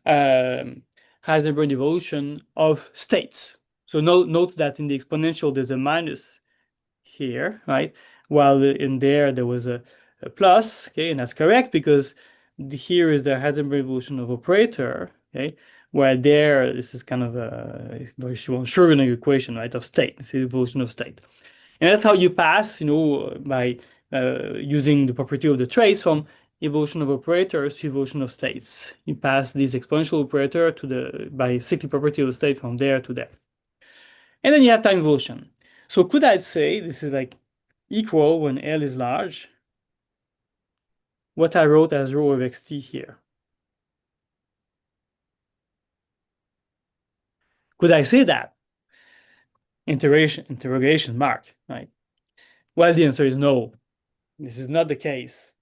Heisenberg evolution of states. So note that in the exponential there's a minus here, right? While in there was a plus, okay, and that's correct because here is the Heisenberg evolution of operator, okay, where there this is kind of a very Schrödinger equation, right, of state. It's the evolution of state, and that's how you pass, by using the property of the trace from evolution of operators to evolution of states. You pass this exponential operator by cyclic property of the state from there to there. And then you have time evolution. So could I say this is like equal when L is large, what I wrote as rho of xt here? Could I say that? Interrogation mark, right? Well, the answer is no. This is not the case.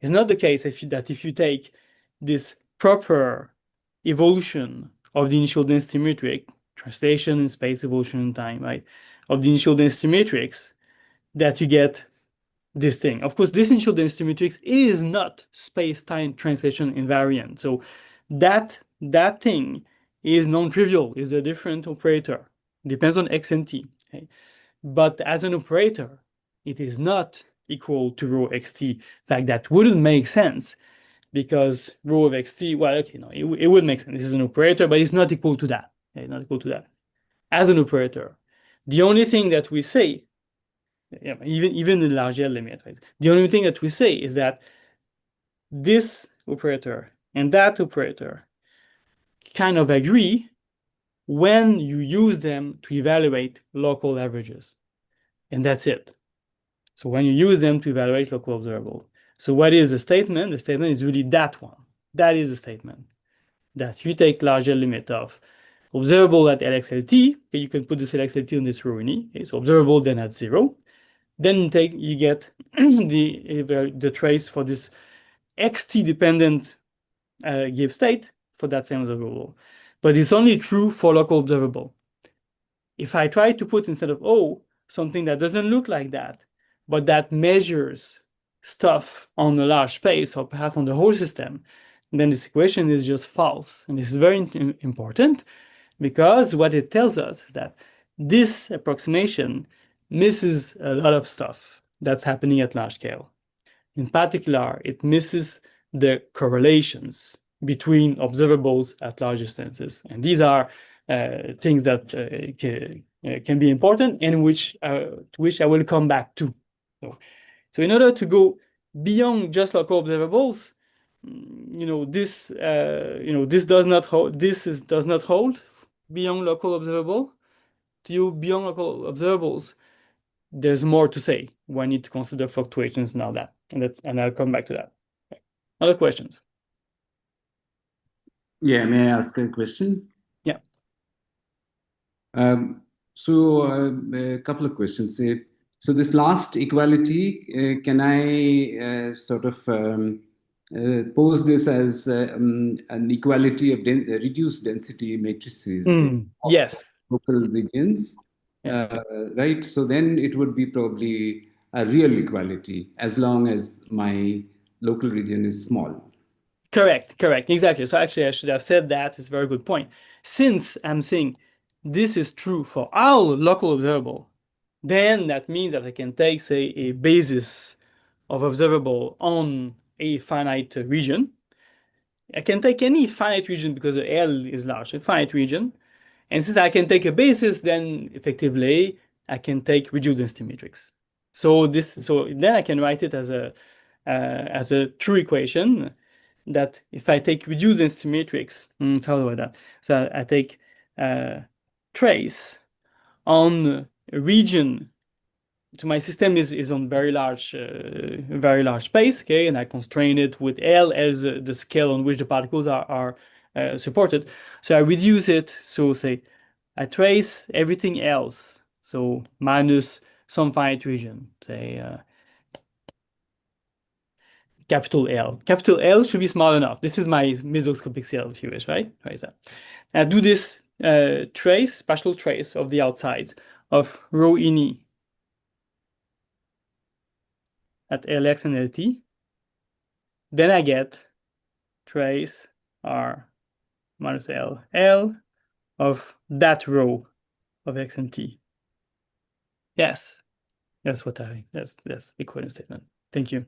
It's not the case if you take this proper evolution of the initial density matrix, translation in space, evolution in time, right, of the initial density matrix, that you get this thing. Of course, this initial density matrix is not space-time translation invariant. So that thing is non-trivial, is a different operator. It depends on x and t. Okay? But as an operator, it is not equal to rho xt. In fact, that wouldn't make sense because rho of xt, well, okay, no, it would make sense. This is an operator, but it's not equal to that. Okay, not equal to that. As an operator, the only thing that we say Yeah, even the large L limit, right? The only thing that we say is that this operator and that operator kind of agree when you use them to evaluate local averages. And that's it. So when you use them to evaluate local observable. So what is the statement? The statement is really that one. That is the statement. That you take larger limit of observable at LXLT, okay, you can put this LXLT on this rho in E, okay, so observable then at 0. Then you get the trace for this XT dependent give state for that same observable. But it's only true for local observable. If I try to put instead of O something that doesn't look like that, but that measures stuff on a large space or perhaps on the whole system, then this equation is just false. And this is very important because what it tells us is that this approximation misses a lot of stuff that's happening at large scale. In particular, it misses the correlations between observables at large distances. And these are things that can be important and to which I will come back to. So in order to go beyond just local observables, this does not hold. Does not hold beyond local observable. Beyond local observables, there's more to say. We need to consider fluctuations and all that, and I'll come back to that. Okay. Other questions? Yeah, may I ask a question? Yeah. A couple of questions. So this last equality, can I sort of pose this as an equality of reduced density matrices of Yes. local regions, Yeah. right? So then it would be probably a real equality as long as my local region is small. Correct, exactly. So actually, I should have said that. It's a very good point. Since I'm saying this is true for all local observable, then that means that I can take, say, a basis of observable on a finite region. I can take any finite region because the L is large, a finite region. And since I can take a basis, then effectively I can take reduced density matrix. So then I can write it as a true equation that if I take reduced density matrix, how do I do that? So I take trace on a region. So my system is on very large space, okay, and I constrain it with L as the scale on which the particles are supported. So I reduce it. So say I trace everything else. So minus some finite region, say capital L. Capital L should be small enough. This is my mesoscopic scale, if you wish, right? Right there. I do this partial trace of the outside of rho in E at Lx and Lt. Then I get trace R minus L of that rho of X and T. Yes, that's the equivalent statement. Thank you.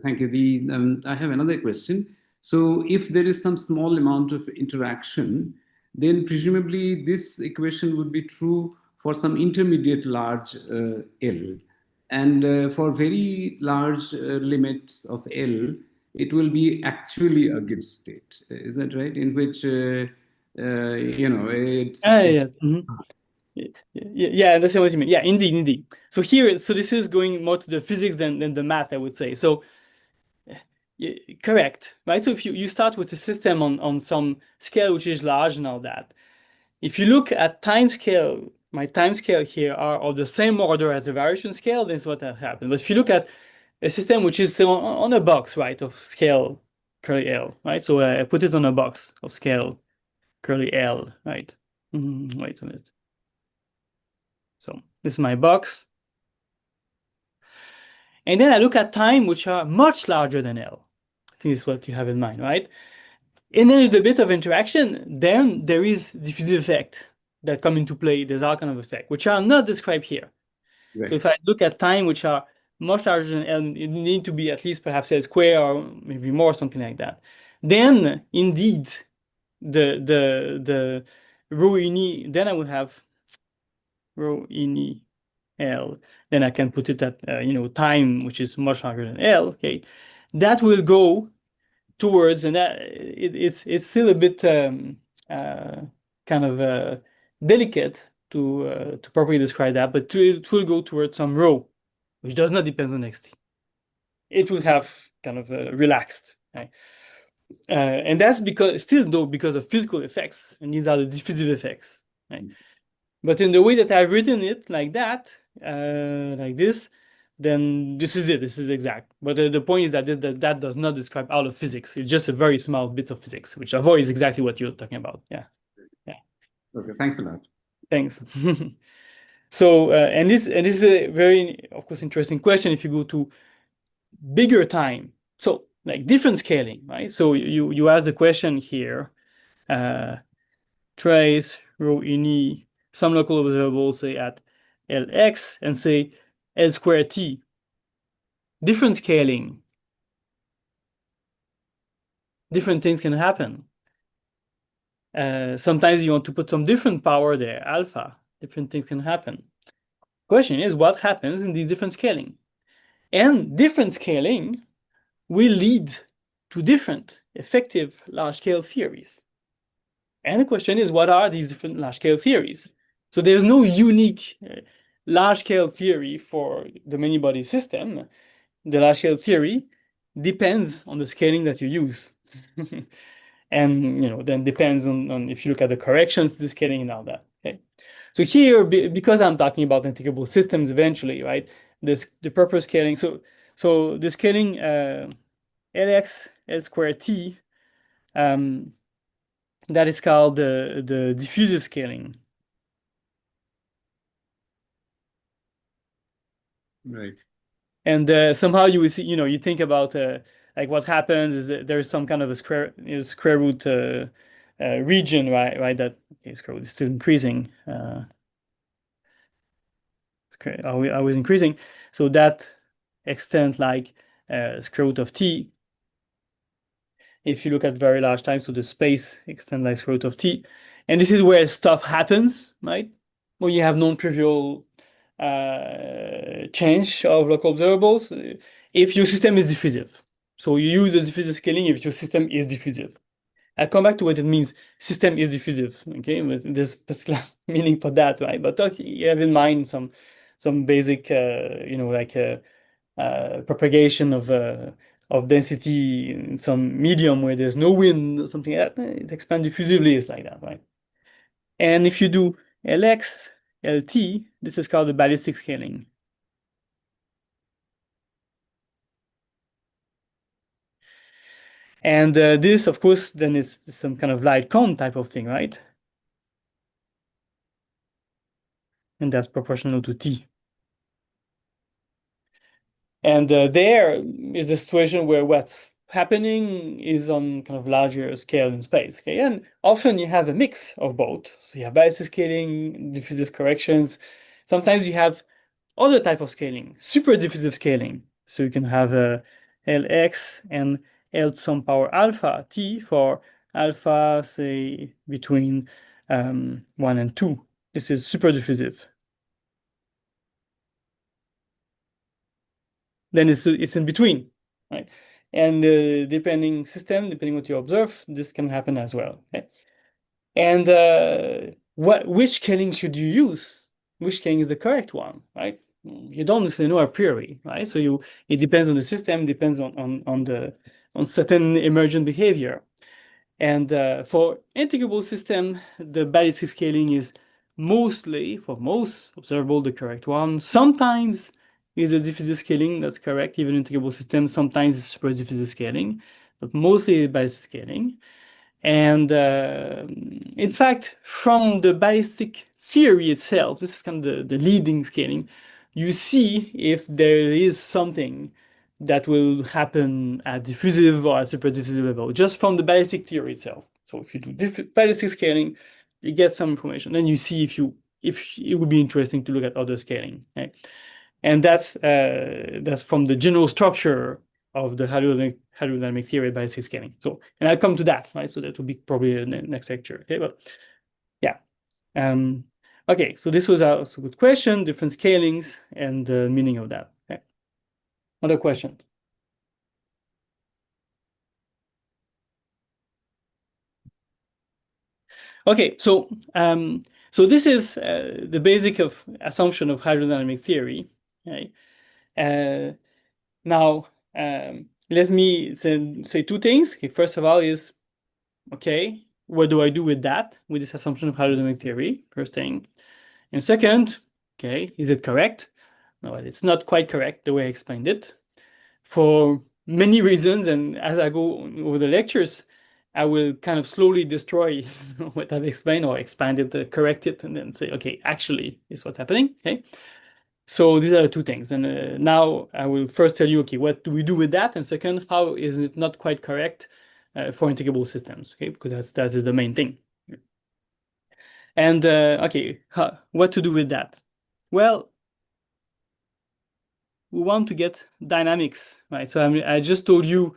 Thank you. I have another question. So if there is some small amount of interaction, then presumably this equation would be true for some intermediate large L. And for very large limits of L, it will be actually a Gibbs state. Is that right? In which, Yeah, I understand what you mean. Yeah, indeed. So this is going more to the physics than the math, I would say. So correct, right? So if you start with a system on some scale which is large and all that, if you look at time scale, my time scale here are of the same order as the variation scale, this is what happened. But if you look at a system which is on a box, right, of scale curly L, right? So I put it on a box of scale curly L, right? Wait a minute. So this is my box. And then I look at time, which are much larger than L. I think this is what you have in mind, right? And then with a bit of interaction, then there is diffusive effect that come into play. There's all kind of effect, which are not described here. Right. So if I look at time, which are much larger than L, it need to be at least perhaps L square or maybe more, something like that. Then indeed, the rho in E, then I would have rho in E L, then I can put it at time, which is much larger than L. Okay, that will go towards, and that it's still a bit kind of delicate to properly describe that, but it will go towards some rho, which does not depend on xt. It will have kind of relaxed, right? And that's because of physical effects, and these are the diffusive effects, right? But in the way that I've written it, like that, like this, then this is it. This is exact. But the point is that that does not describe all of physics. It's just a very small bit of physics, which avoids exactly what you're talking about. Yeah. Okay, thanks a lot. Thanks. So, and this is a very, of course, interesting question if you go to bigger time. So, like different scaling, right? So you ask the question here, trace rho ini some local observable, say at Lx, and say L squared t. Different scaling. Different things can happen. Sometimes you want to put some different power there, alpha. Different things can happen. Question is, what happens in these different scaling? And different scaling will lead to different effective large-scale theories. And the question is, what are these different large-scale theories? So there's no unique large-scale theory for the many-body system. The large-scale theory depends on the scaling that you use. And then depends on if you look at the corrections to the scaling and all that. Okay. So here, because I'm talking about integrable systems eventually, right? The proper scaling. So the scaling Lx L squared t, that is called the diffusive scaling. Right. And somehow you will see, you think about like what happens is that there's some kind of a square root region, right? That square root is still increasing. Always increasing. So that extent like square root of t. If you look at very large time, so the space extend like square root of t. And this is where stuff happens, right? Where you have non-trivial change of local observables if your system is diffusive. So you use the diffusive scaling if your system is diffusive. I'll come back to what it means. System is diffusive, okay? But there's particular meaning for that, right? But you have in mind some basic, propagation of density in some medium where there's no wind or something like that. It expands diffusively. It's like that, right? And if you do Lx, Lt, this is called the ballistic scaling. And this, of course, then is some kind of light cone type of thing, right? And that's proportional to t. And there is a situation where what's happening is on kind of larger scale in space. Okay, and often you have a mix of both. So you have ballistic scaling, diffusive corrections. Sometimes you have other type of scaling, super diffusive scaling. So you can have a Lx and L to some power alpha t for alpha, say between 1 and 2. This is super diffusive. Then it's in between, right? And depending what you observe, this can happen as well. Okay? And which scaling should you use? Which scaling is the correct one, right? You don't necessarily know a priori, right? So it depends on the system, depends on certain emergent behavior. And for integrable system, the ballistic scaling is mostly, for most observable, the correct one. Sometimes is a diffusive scaling that's correct, even in integrable systems. Sometimes it's super diffusive scaling, but mostly ballistic scaling. And in fact, from the ballistic theory itself, this is kind of the leading scaling, you see if there is something that will happen at diffusive or at super diffusive level, just from the ballistic theory itself. So if you do ballistic scaling, you get some information. Then you see if it would be interesting to look at other scaling. Right? And that's from the general structure of the hydrodynamic theory by scaling. So, and I'll come to that, right? So that will be probably the next lecture. Okay, but yeah. Okay, so this was also a good question, different scalings and the meaning of that. Okay. Other question? Okay, so this is the basic of assumption of hydrodynamic theory. Okay. Now, let me say two things. Okay, first of all is, okay, what do I do with that, with this assumption of hydrodynamic theory? First thing. And second, okay, is it correct? No, it's not quite correct the way I explained it for many reasons. And as I go over the lectures, I will kind of slowly destroy what I've explained or expand it, correct it, and then say, okay, actually, this is what's happening. Okay. So these are the two things. And now I will first tell you, okay, what do we do with that? And second, how is it not quite correct for integrable systems? Okay, because that is the main thing. And okay, what to do with that? Well, we want to get dynamics, right? So I just told you,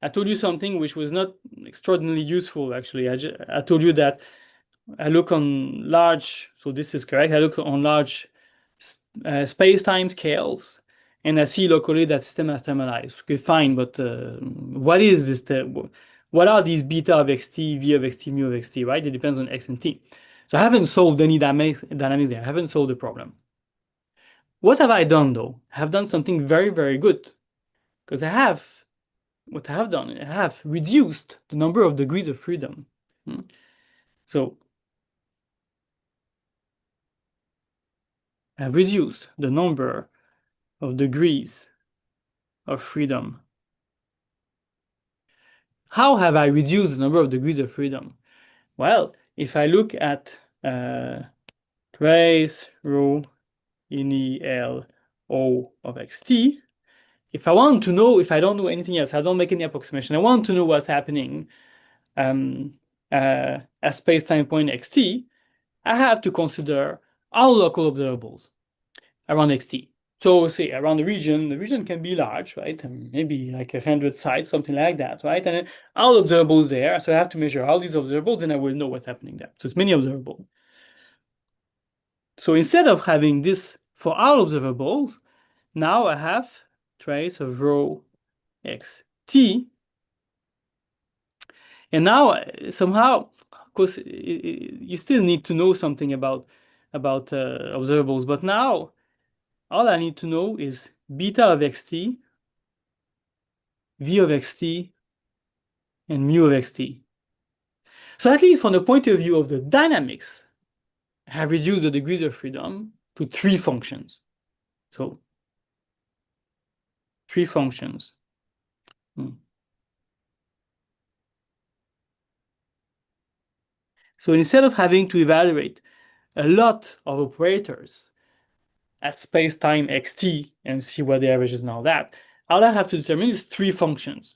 I told you something which was not extraordinarily useful, actually. I told you that I look on large, so this is correct, I look on large space-time scales, and I see locally that system has thermalized. Okay, fine, but what is this? What are these beta of xt, v of xt, mu of xt, right? It depends on x and t. So I haven't solved any dynamics there. I haven't solved the problem. What have I done, though? I have done something very, very good. Because what I have done, I have reduced the number of degrees of freedom. So I have reduced the number of degrees of freedom. How have I reduced the number of degrees of freedom? Well, if I look at trace rho ini L O of xt, if I want to know, if I don't do anything else, I don't make any approximation, I want to know what's happening at space-time point xt, I have to consider all local observables around xt. So say around the region can be large, right? Maybe like 100 sites, something like that, right? And then all observables there, so I have to measure all these observables, then I will know what's happening there. So it's many observables. So instead of having this for all observables, now I have trace of rho xt. And now somehow, of course, you still need to know something about observables, but now all I need to know is beta of xt, v of xt, and mu of xt. So at least from the point of view of the dynamics, I have reduced the degrees of freedom to 3 functions. So 3 functions. So instead of having to evaluate a lot of operators at space-time xt and see what the average is and all that, all I have to determine is 3 functions.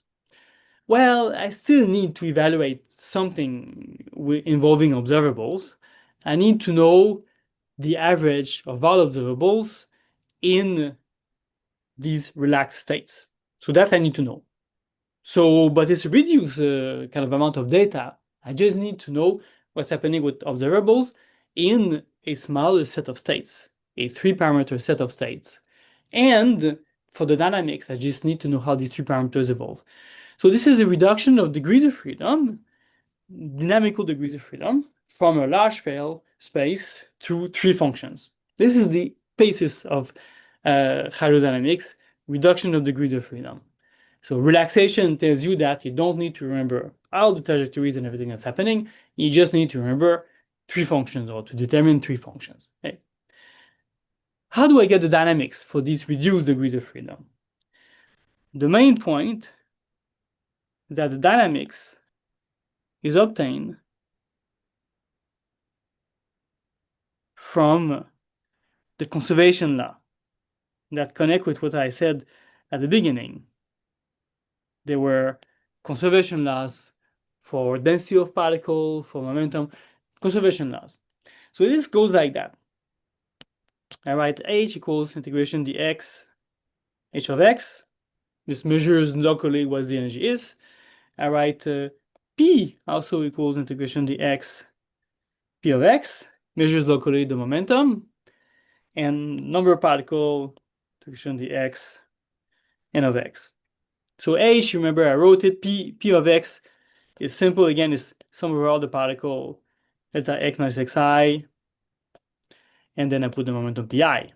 Well, I still need to evaluate something involving observables. I need to know the average of all observables in these relaxed states. So that I need to know. So, but it's a reduced kind of amount of data. I just need to know what's happening with observables in a smaller set of states, a 3-parameter set of states. And for the dynamics, I just need to know how these 3 parameters evolve. So this is a reduction of degrees of freedom, dynamical degrees of freedom, from a large scale space to 3 functions. This is the basis of hydrodynamics, reduction of degrees of freedom. So relaxation tells you that you don't need to remember all the trajectories and everything that's happening. You just need to remember 3 functions or to determine 3 functions. Okay? How do I get the dynamics for these reduced degrees of freedom? The main point is that the dynamics is obtained from the conservation law that connect with what I said at the beginning. There were conservation laws for density of particle, for momentum, conservation laws. So this goes like that. I write h equals integration dx h of x. This measures locally what the energy is. I write p also equals integration dx p of x. measures locally the momentum, and number of particle to question the x, n of x. So h, remember I wrote it, p of x is simple, again, is sum over all the particle delta x minus xi, and then I put the momentum pi.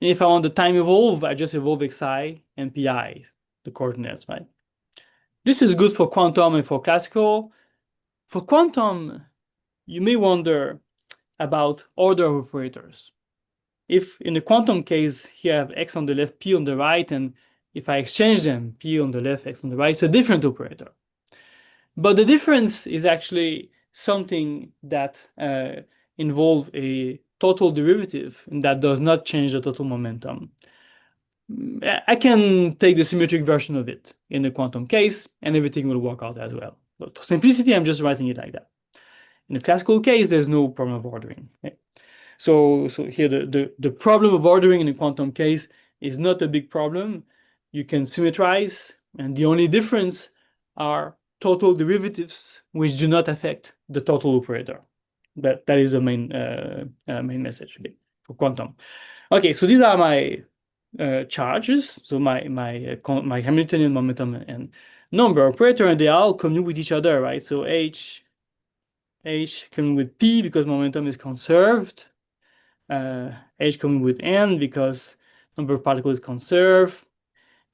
And if I want the time evolve, I just evolve xi and pi, the coordinates, right? This is good for quantum and for classical. For quantum, you may wonder about order of operators. If in the quantum case, here I have x on the left, p on the right, and if I exchange them, p on the left, x on the right, it's a different operator. But the difference is actually something that involves a total derivative, and that does not change the total momentum. I can take the symmetric version of it in the quantum case, and everything will work out as well. But for simplicity, I'm just writing it like that. In the classical case, there's no problem of ordering. Okay? So here, the problem of ordering in the quantum case is not a big problem. You can symmetrize, and the only difference are total derivatives, which do not affect the total operator. That is the main message for quantum. Okay, so these are my charges, so my Hamiltonian momentum and number operator, and they all commute with each other, right? So h commute with p because momentum is conserved, h commute with n because number of particles is conserved,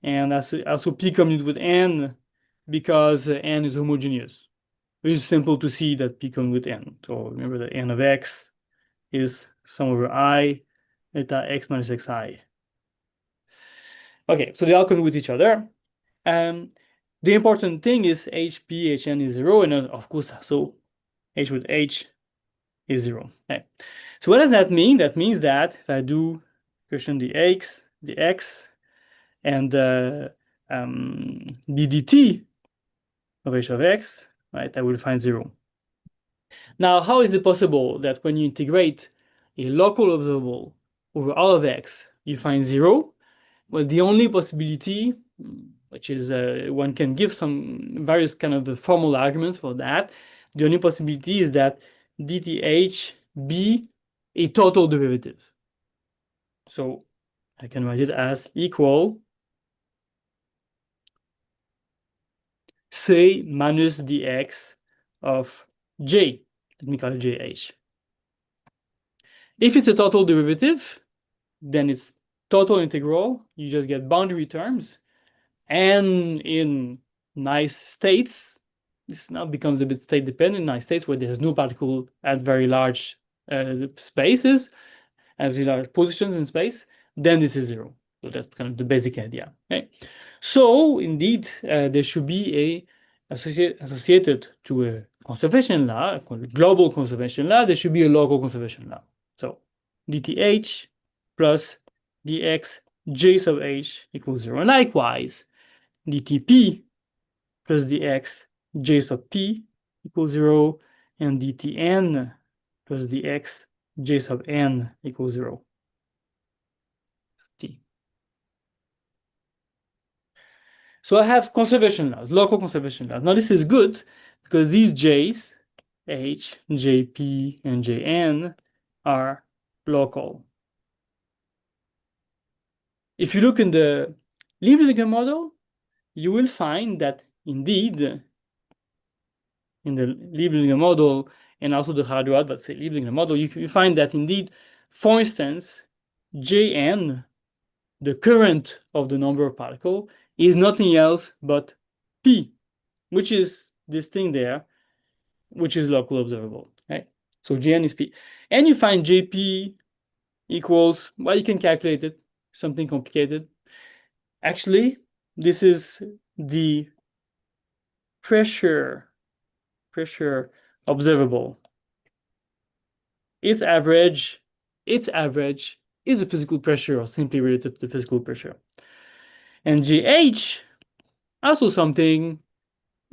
and also p commute with n because n is homogeneous. It's simple to see that p commute with n. So remember that n of x is sum over I eta x minus xi. Okay, so they all commute with each other. The important thing is h, p, h, n is 0, and of course, so h with h is 0. Okay. So what does that mean? That means that if I do question the x, and the dt of h of x, right, I will find 0. Now, how is it possible that when you integrate a local observable over all of x, you find 0? Well, the only possibility, which is one can give some various kind of formal arguments for that, the only possibility is that dth be a total derivative. So I can write it as equal c minus dx of j. Let me call it jh. If it's a total derivative, then it's total integral. You just get boundary terms. And in nice states, this now becomes a bit state dependent. Nice states where there's no particle at very large spaces, at very large positions in space, then this is 0. So that's kind of the basic idea. Okay? So indeed, there should be a associated to a conservation law, a global conservation law, there should be a local conservation law. So dth plus dx j sub h equals 0. And likewise, dtp plus dx j sub p equals 0, and dtn plus dx j sub n equals 0. T. So I have conservation laws, local conservation laws. Now this is good because these j's, h, jp, and jn are local. If you look in the Liebniger model, you will find that indeed, in the Liebniger model and also the Hydrodynamics, but say Liebniger model, you find that indeed, for instance, Jn, the current of the number of particle, is nothing else but P, which is this thing there, which is local observable. Right? So Jn is P. And you find Jp equals, well, you can calculate it, something complicated. Actually, this is the pressure observable. Its average is a physical pressure or simply related to the physical pressure. And GH, also something,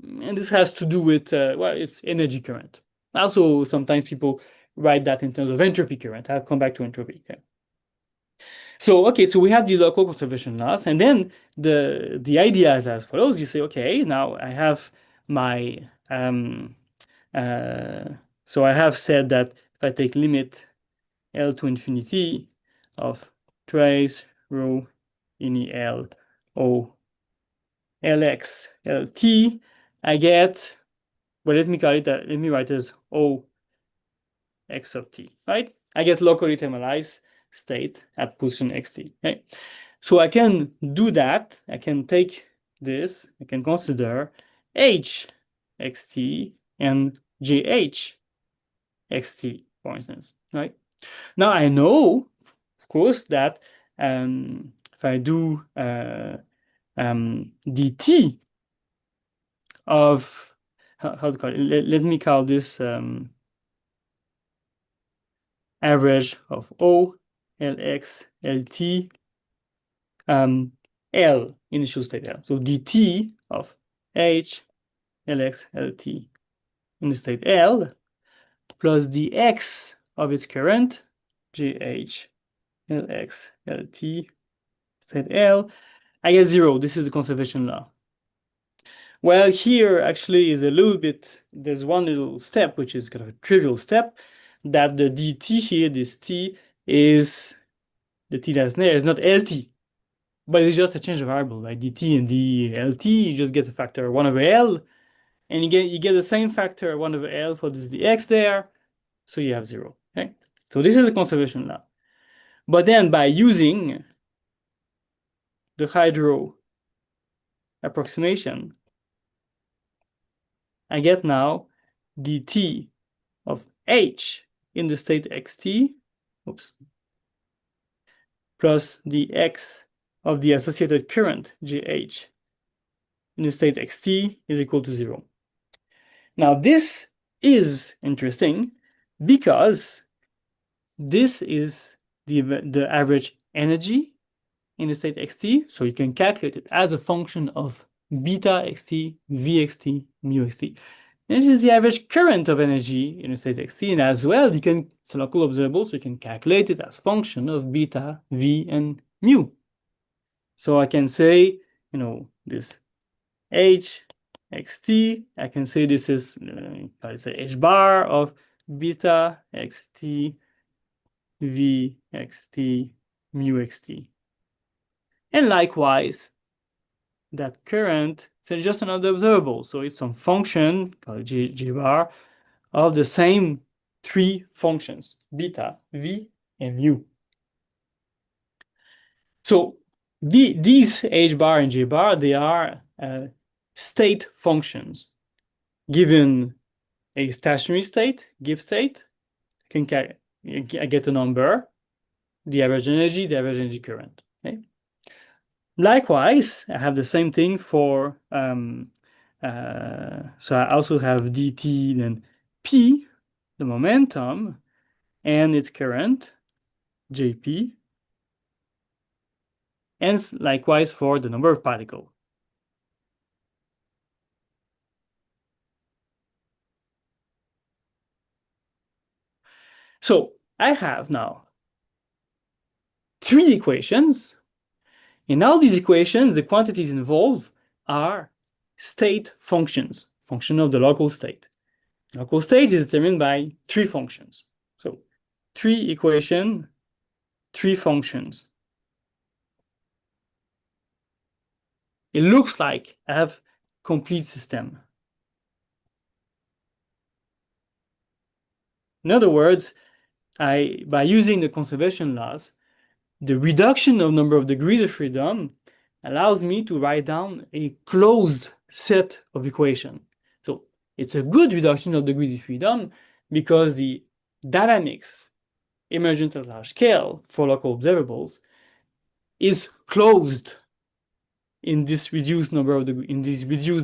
and this has to do with, well, it's energy current. Also, sometimes people write that in terms of entropy current. I'll come back to entropy. Okay. So, okay, so we have the local conservation laws, and then the idea is as follows. You say, okay, now I have my, so I have said that if if I take limit L to infinity of trace rho ini L O Lx Lt, I get, well, let me write it as O x of t, right? I get locally thermalized state at position xt, right? So I can do that. I can take this, I can consider h xt and jh xt, for instance, right? Now I know, of course, that if I do dt of, how to call it? Let me call this average of O, Lx, Lt, L, initial state L. So dt of H, Lx, Lt in the state L plus dx of its current, Jh, Lx, Lt, state L, I get 0. This is the conservation law. Well, here actually is a little bit, there's one little step, which is kind of a trivial step, that the dt here, this t, is, the t that's there is not Lt, but it's just a change of variable, like dt and dlt, you just get a factor 1 over L, and you get the same factor 1 over L for this dx there, so you have 0, okay? So this is a conservation law. But then by using the hydro approximation, I get now dt of H in the state xt, plus dx of the associated current Jh in the state xt is equal to 0. Now this is interesting because this is the average energy in the state xt, so you can calculate it as a function of beta xt, vxt, mu xt. And this is the average current of energy in the state xt, and as well, it's a local observable, so you can calculate it as function of beta, v, and mu. So I can say, this h xt, I can say this is, let's say h bar of beta xt, v xt, mu xt. And likewise, that current is just another observable, so it's some function called j bar of the same three functions, beta, v, and mu. So these h bar and j bar, they are state functions. Given a stationary state, give state, I get a number, the average energy current. Okay? Likewise, I have the same thing for, so I also have dt, then p, the momentum, and its current, jp, and likewise for the number of particles. So I have now 3 equations. In all these equations, the quantities involved are state functions, function of the local state. Local state is determined by 3 functions. So 3 equations, 3 functions. It looks like I have complete system. In other words, by using the conservation laws, the reduction of number of degrees of freedom allows me to write down a closed set of equations. So it's a good reduction of degrees of freedom because the dynamics emergent at large scale for local observables is closed in this reduced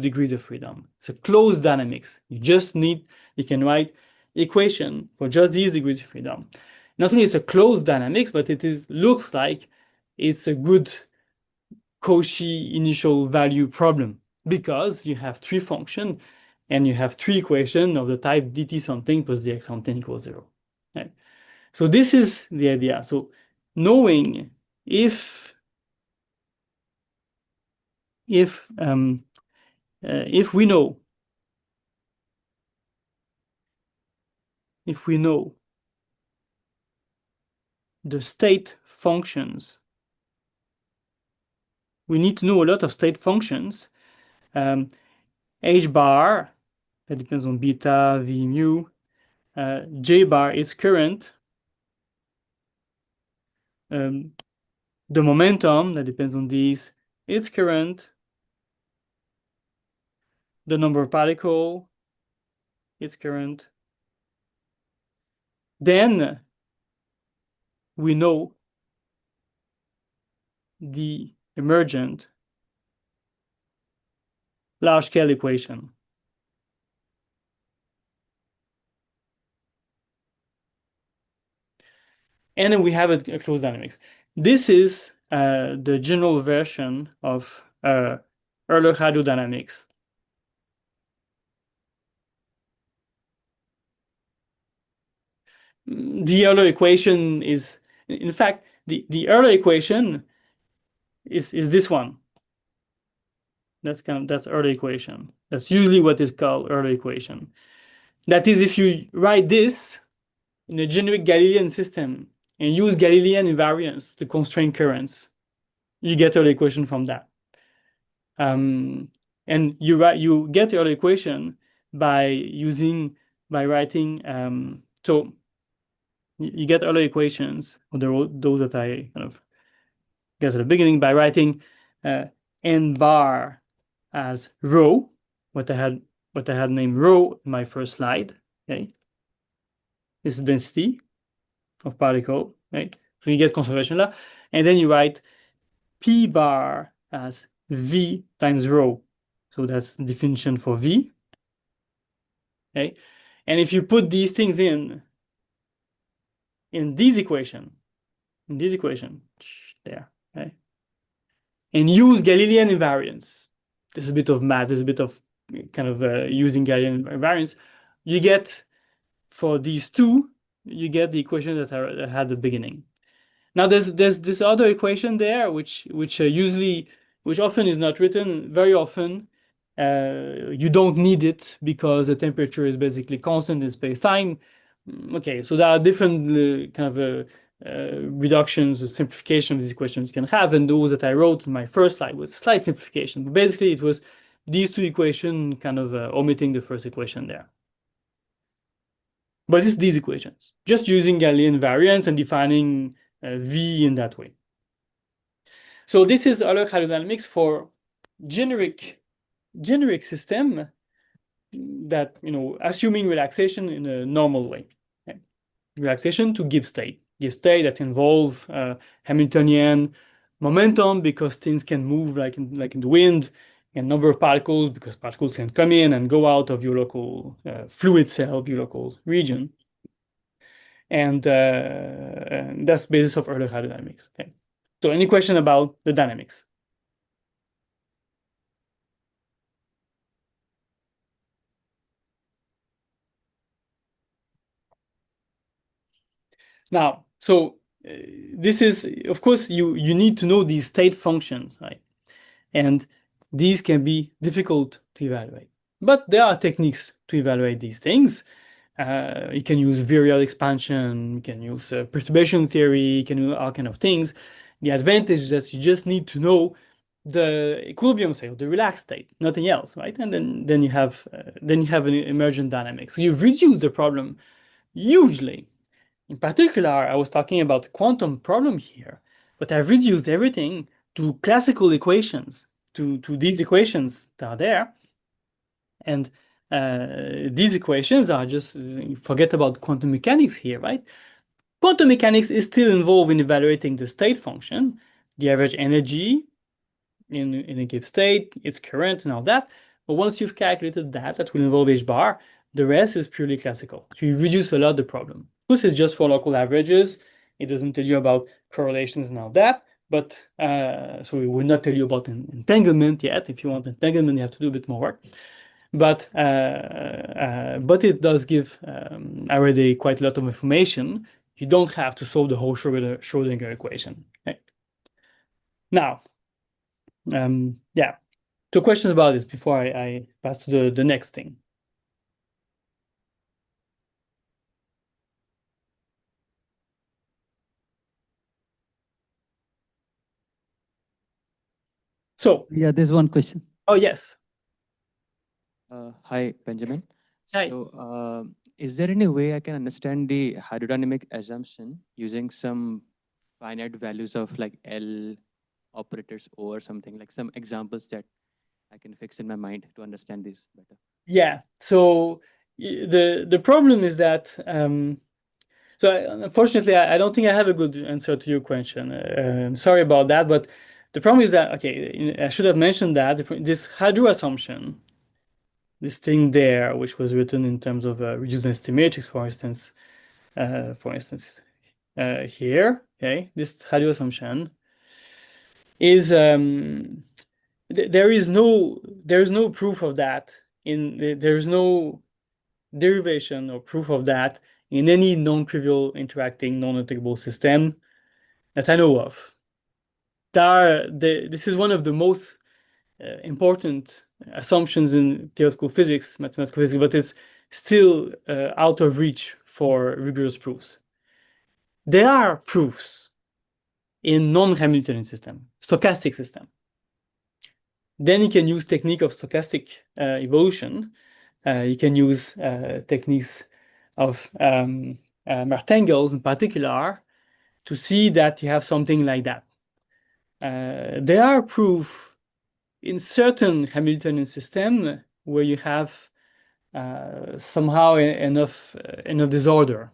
degrees of freedom. It's a closed dynamics. You can write equation for just these degrees of freedom. Not only is it a closed dynamics, but looks like it's a good Cauchy initial value problem because you have 3 functions and you have 3 equations of the type dt something plus dx something equals 0. Right? So this is the idea. So knowing if we know the state functions. We need to know a lot of state functions. H bar, that depends on beta, V mu. J bar is current. The momentum, that depends on these, is current. The number of particle, is current. Then we know the emergent large-scale equation. And then we have a closed dynamics. This is the general version of Euler hydrodynamics. The Euler equation is, in fact, the Euler equation is this one. That's Euler equation. That's usually what is called Euler equation. That is, if you write this in a generic Galilean system and use Galilean invariance to constrain currents, you get Euler equation from that. And you get Euler equation by writing. So you get Euler equations, or those that I kind of get at the beginning, by writing n bar as rho, what I had named rho in my first slide. Okay, this is density of particle. Right, so you get conservation law, and then you write p bar as v times rho. So that's the definition for v. Okay, and if you put these things in this equation, there, okay, and use Galilean invariance. There's a bit of math, there's a bit of kind of using Galilean invariance. You get, for these two, you get the equation that I had at the beginning. Now there's this other equation there, which often is not written. Very often, you don't need it because the temperature is basically constant in space-time. Okay, so there are different kind of reductions, simplification of these equations you can have, and those that I wrote in my first slide was slight simplification. But basically, it was these two equations kind of omitting the first equation there. But it's these equations, just using Galilean invariance and defining V in that way. So this is Euler hydrodynamics for generic system that, assuming relaxation in a normal way. Okay? Relaxation to give state that involve Hamiltonian momentum, because things can move like in the wind, and number of particles, because particles can come in and go out of your local fluid cell, your local region. And that's the basis of Euler hydrodynamics. Okay. So any question about the dynamics? Now, so this is, of course, you need to know these state functions, right? And these can be difficult to evaluate. But there are techniques to evaluate these things. You can use virial expansion, you can use perturbation theory, you can use all kind of things. The advantage is that you just need to know the equilibrium state, the relaxed state, nothing else, right? And then you have an emergent dynamics. So you've reduced the problem hugely. In particular, I was talking about quantum problem here, but I've reduced everything to classical equations, to these equations that are there. And these equations are just, forget about quantum mechanics here, right? Quantum mechanics is still involved in evaluating the state function, the average energy in a given state, its current and all that. But once you've calculated that will involve H bar, the rest is purely classical. So you reduce a lot the problem. This is just for local averages. It doesn't tell you about correlations and all that. But so we will not tell you about entanglement yet. If you want entanglement, you have to do a bit more work. But it does give already quite a lot of information. You don't have to solve the whole Schrodinger equation. Okay? Now, yeah. So questions about this before I pass to the next thing. So, Yeah, there's one question. oh yes. Hi, Benjamin. Hi. So, is there any way I can understand the hydrodynamic assumption using some finite values of like L operators or something, like some examples that I can fix in my mind to understand this better? Yeah. So the problem is that unfortunately I don't think I have a good answer to your question. Sorry about that, but the problem is that I should have mentioned that this hydro assumption, this thing there, which was written in terms of reduced density matrix, for instance, here, okay, this hydro assumption is there is no proof of that there is no derivation or proof of that in any non-trivial interacting non-integrable system that I know of. This is one of the most important assumptions in theoretical physics, mathematical physics, but it's still out of reach for rigorous proofs. There are proofs in non-Hamiltonian system, stochastic system. Then you can use technique of stochastic evolution. You can use techniques of martingales in particular to see that you have something like that. There are proof in certain Hamiltonian system where you have somehow enough disorder.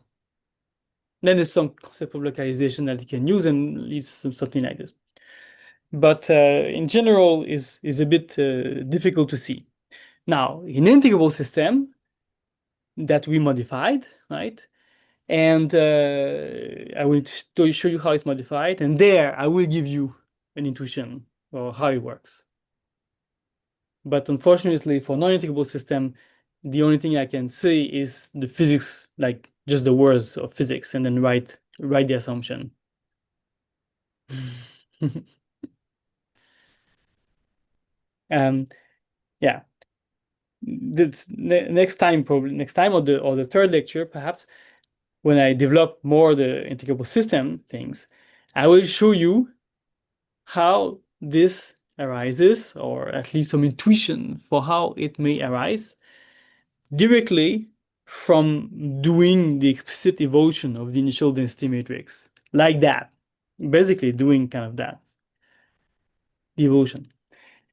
Then there's some concept of localization that you can use and leads to something like this. But in general is a bit difficult to see. Now, in integrable system that we modified, right? And I will show you how it's modified. And there I will give you an intuition or how it works. But unfortunately, for non-integrable system, the only thing I can say is the physics, like just the words of physics, and then write the assumption. Yeah. Next time or the third lecture, perhaps, when I develop more the integrable system things, I will show you how this arises, or at least some intuition for how it may arise directly from doing the explicit evolution of the initial density matrix, like that, basically doing kind of that, the evolution.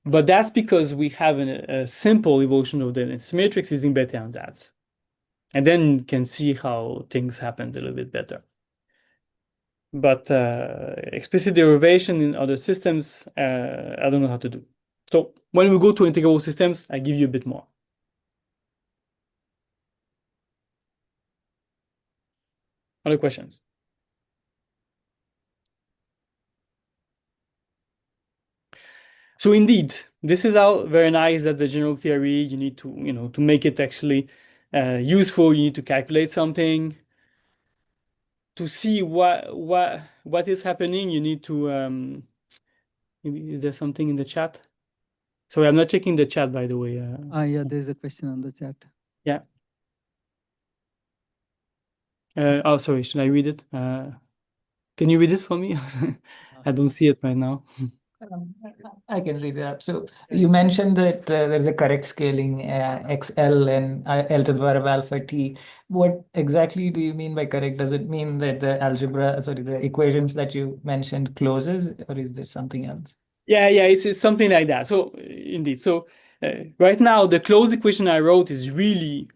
But that's because we have a simple evolution of the density matrix using beta ansatz. And then you can see how things happen a little bit better. But explicit derivation in other systems, I don't know how to do. So when we go to integrable systems, I give you a bit more. Other questions? So indeed, this is how very nice that the general theory, you need to, to make it actually useful, you need to calculate something. To see what is happening, you need to, is there something in the chat? Sorry, I'm not checking the chat, by the way. Yeah, there's a question on the chat. Yeah. Oh, sorry, should I read it? Can you read it for me? I don't see it right now. I can read it out. So you mentioned that there's a correct scaling XL and L to the power of alpha T. What exactly do you mean by correct? Does it mean that the equations that you mentioned closes, or is there something else? Yeah, it's something like that. So indeed, so right now the closed equation I wrote is really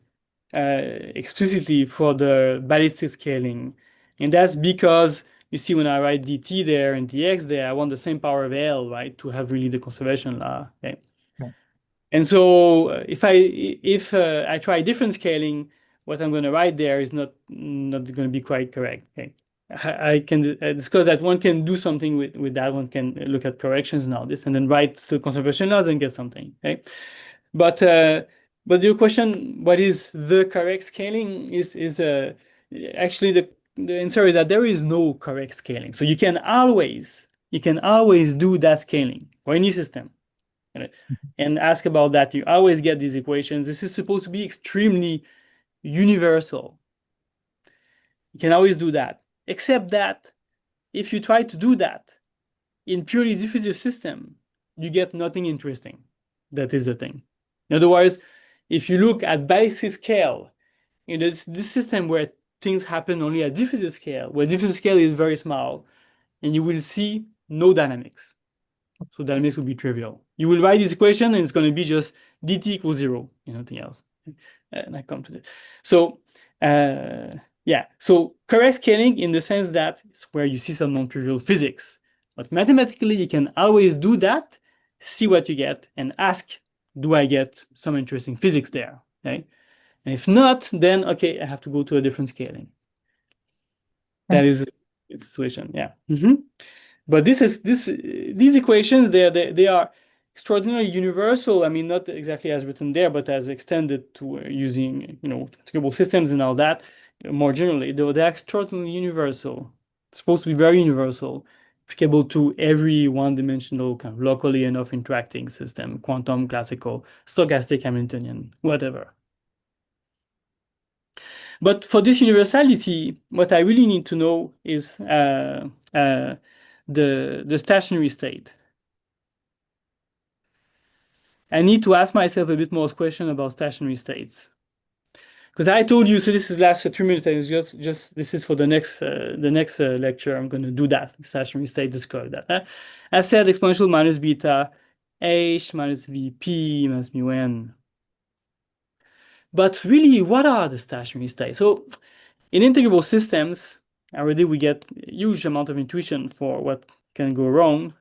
explicitly for the ballistic scaling, and that's because you see when I write dt there and dx there, I want the same power of L, right, to have really the conservation law. Okay. Right. And so if I try different scaling, what I'm going to write there is not going to be quite correct. Okay. I can discuss that one can do something with that. One can look at corrections and all this, and then write still conservation laws and get something. Okay. But your question, what is the correct scaling, is actually the answer is that there is no correct scaling. So you can always do that scaling for any system, right? And ask about that. You always get these equations. This is supposed to be extremely universal. You can always do that, except that if you try to do that in purely diffusive system, you get nothing interesting. That is the thing. In other words, if you look at basic scale, this system where things happen only at diffuse scale, where diffuse scale is very small, and you will see no dynamics. So dynamics will be trivial. You will write this equation and it's going to be just dt equals 0, nothing else. And I come to this. So yeah, so correct scaling in the sense that it's where you see some non-trivial physics. But mathematically, you can always do that, see what you get, and ask, do I get some interesting physics there? Okay? And if not, then okay, I have to go to a different scaling. That is the situation, yeah. But these equations, they are extraordinarily universal. I mean, not exactly as written there, but as extended to using, integrable systems and all that more generally. They're extraordinarily universal. It's supposed to be very universal, applicable to every one-dimensional kind of locally enough interacting system, quantum, classical, stochastic, Hamiltonian, whatever. But for this universality, what I really need to know is the stationary state. I need to ask myself a bit more question about stationary states. Because I told you, so this is last 3 minutes, and it's just this is for the next lecture. I'm going to do that, stationary state, describe that. I said exponential minus beta h minus vp minus mu n. But really, what are the stationary states? So in integrable systems, already we get a huge amount of intuition for what can go wrong.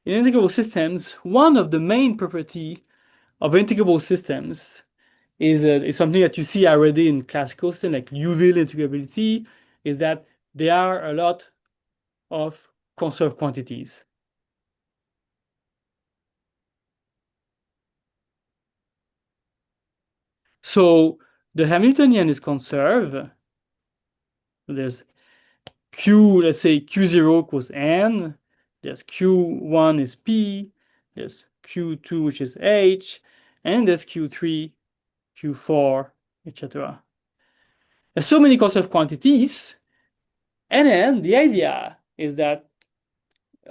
In integrable systems, one of the main properties of integrable systems is something that you see already in classical systems, like Liouville integrability, is that there are a lot of conserved quantities. So the Hamiltonian is conserved. There's Q, let's say Q0 equals N. There's Q1 is P. There's Q2, which is H. And there's Q3, Q4, etc. There's so many conserved quantities. And then the idea is that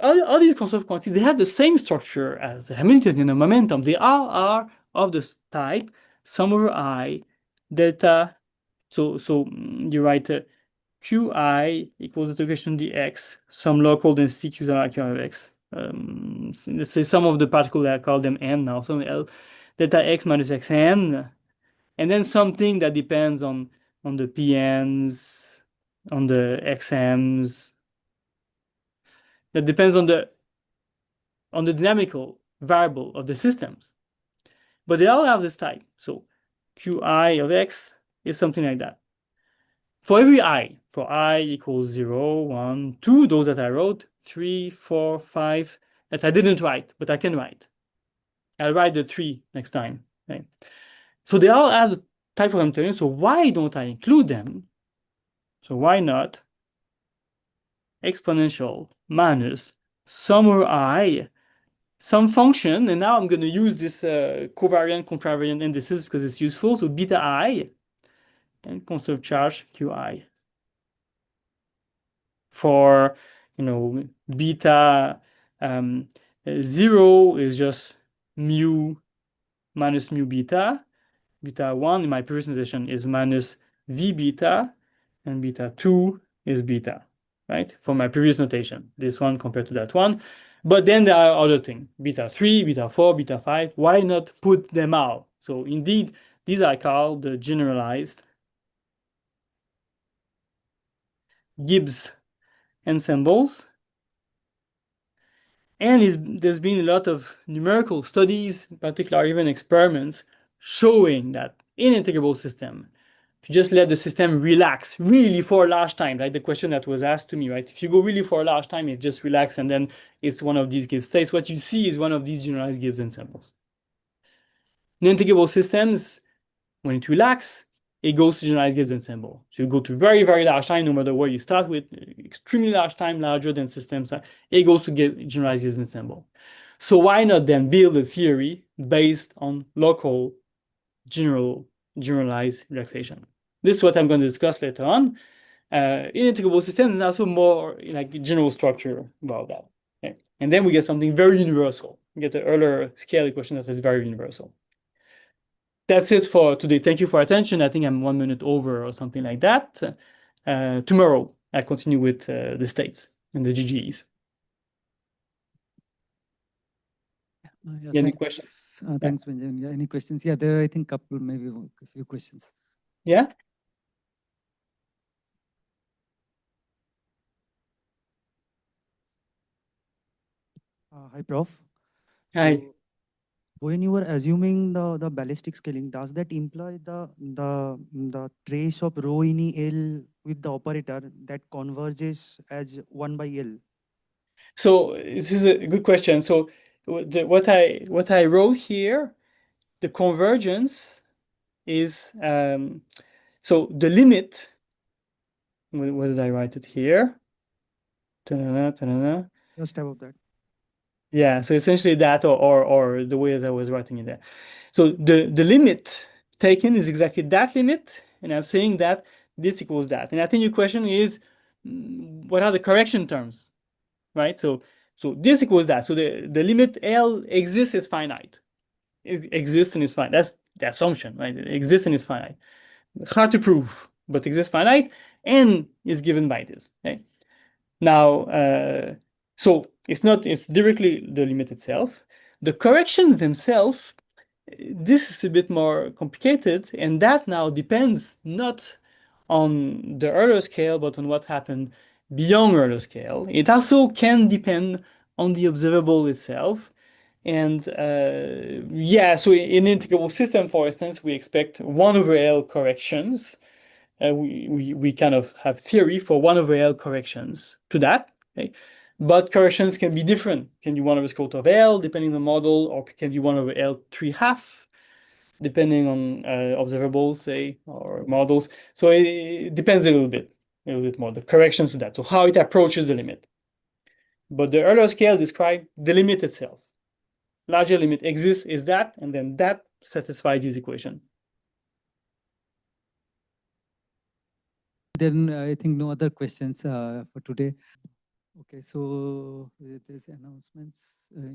all these conserved quantities, they have the same structure as the Hamiltonian and momentum. They all are of this type, sum over I, delta. So you write Qi equals integration dx, some local density Q of x. Let's say some of the particles, I call them n now, so L delta x minus xn, and then something that depends on the pn's, on the xm's, that depends on the dynamical variable of the systems. But they all have this type. So Qi of x is something like that. For every I, for I equals 0, 1, 2, those that I wrote, 3, 4, 5, that I didn't write, but I can write. I'll write the 3 next time. Okay? So they all have the type of Hamiltonian, so why don't I include them? So why not exponential minus sum over I, some function, and now I'm going to use this covariant contravariant indices because it's useful, so beta I, and conserved charge Qi. For beta 0 is just mu minus mu beta. Beta 1 in my previous notation is minus v beta, and beta 2 is beta, right? For my previous notation, this one compared to that one. But then there are other things, beta 3, beta 4, beta 5. Why not put them out? So indeed, these are called the generalized Gibbs ensembles. And there's been a lot of numerical studies, in particular even experiments, showing that in integrable system, if you just let the system relax really for a large time, like the question that was asked to me, right? If you go really for a large time, it just relax and then it's one of these Gibbs states. What you see is one of these generalized Gibbs ensembles. In integrable systems, when it relaxes, it goes to generalized Gibbs ensemble. So you go to very, very large time, no matter where you start with, extremely large time, larger than systems, it goes to get generalized Gibbs ensemble. So why not then build a theory based on local generalized relaxation? This is what I'm going to discuss later on. in integrable systems, there's also more like general structure about that. Okay? And then we get something very universal. We get the Euler scale equation that is very universal. That's it for today. Thank you for attention. I think I'm 1 minute over or something like that. Tomorrow, I continue with the states and the GGEs. Yeah, Any thanks. questions? Thanks, Benjamin. Yeah, any questions? Yeah, there are, I think, couple, maybe a few questions. Yeah? Hi, Prof. Hi. So, when you were assuming the ballistic scaling, does that imply the trace of rho in L with the operator that converges as 1 by L? So this is a good question. So what I wrote here, the convergence is so the limit. What did I write it here? Ta-da-da, ta-da-da. Just above that. Yeah, so essentially that or the way that I was writing it there. So the limit taken is exactly that limit, and I'm saying that this equals that. And I think your question is, what are the correction terms, right? So this equals that. So the limit L exists as finite. Exists and is finite. That's the assumption, right? It exists and is finite. Hard to prove, but exists finite and is given by this. Okay? Now, so it's directly the limit itself. The corrections themselves, this is a bit more complicated, and that now depends not on the Euler scale, but on what happened beyond Euler scale. It also can depend on the observable itself. And yeah, so in integrable system, for instance, we expect 1 over L corrections. We kind of have theory for 1 over L corrections to that. Okay? But corrections can be different. Can be 1 over square root of L, depending on the model, or can be 1 over L 3/2, depending on observables, say, or models. So it depends a little bit more, the corrections to that. So how it approaches the limit. But the Euler scale describes the limit itself. Larger limit exists is that, and then that satisfies this equation. Then I think no other questions for today. Okay, so there's announcements.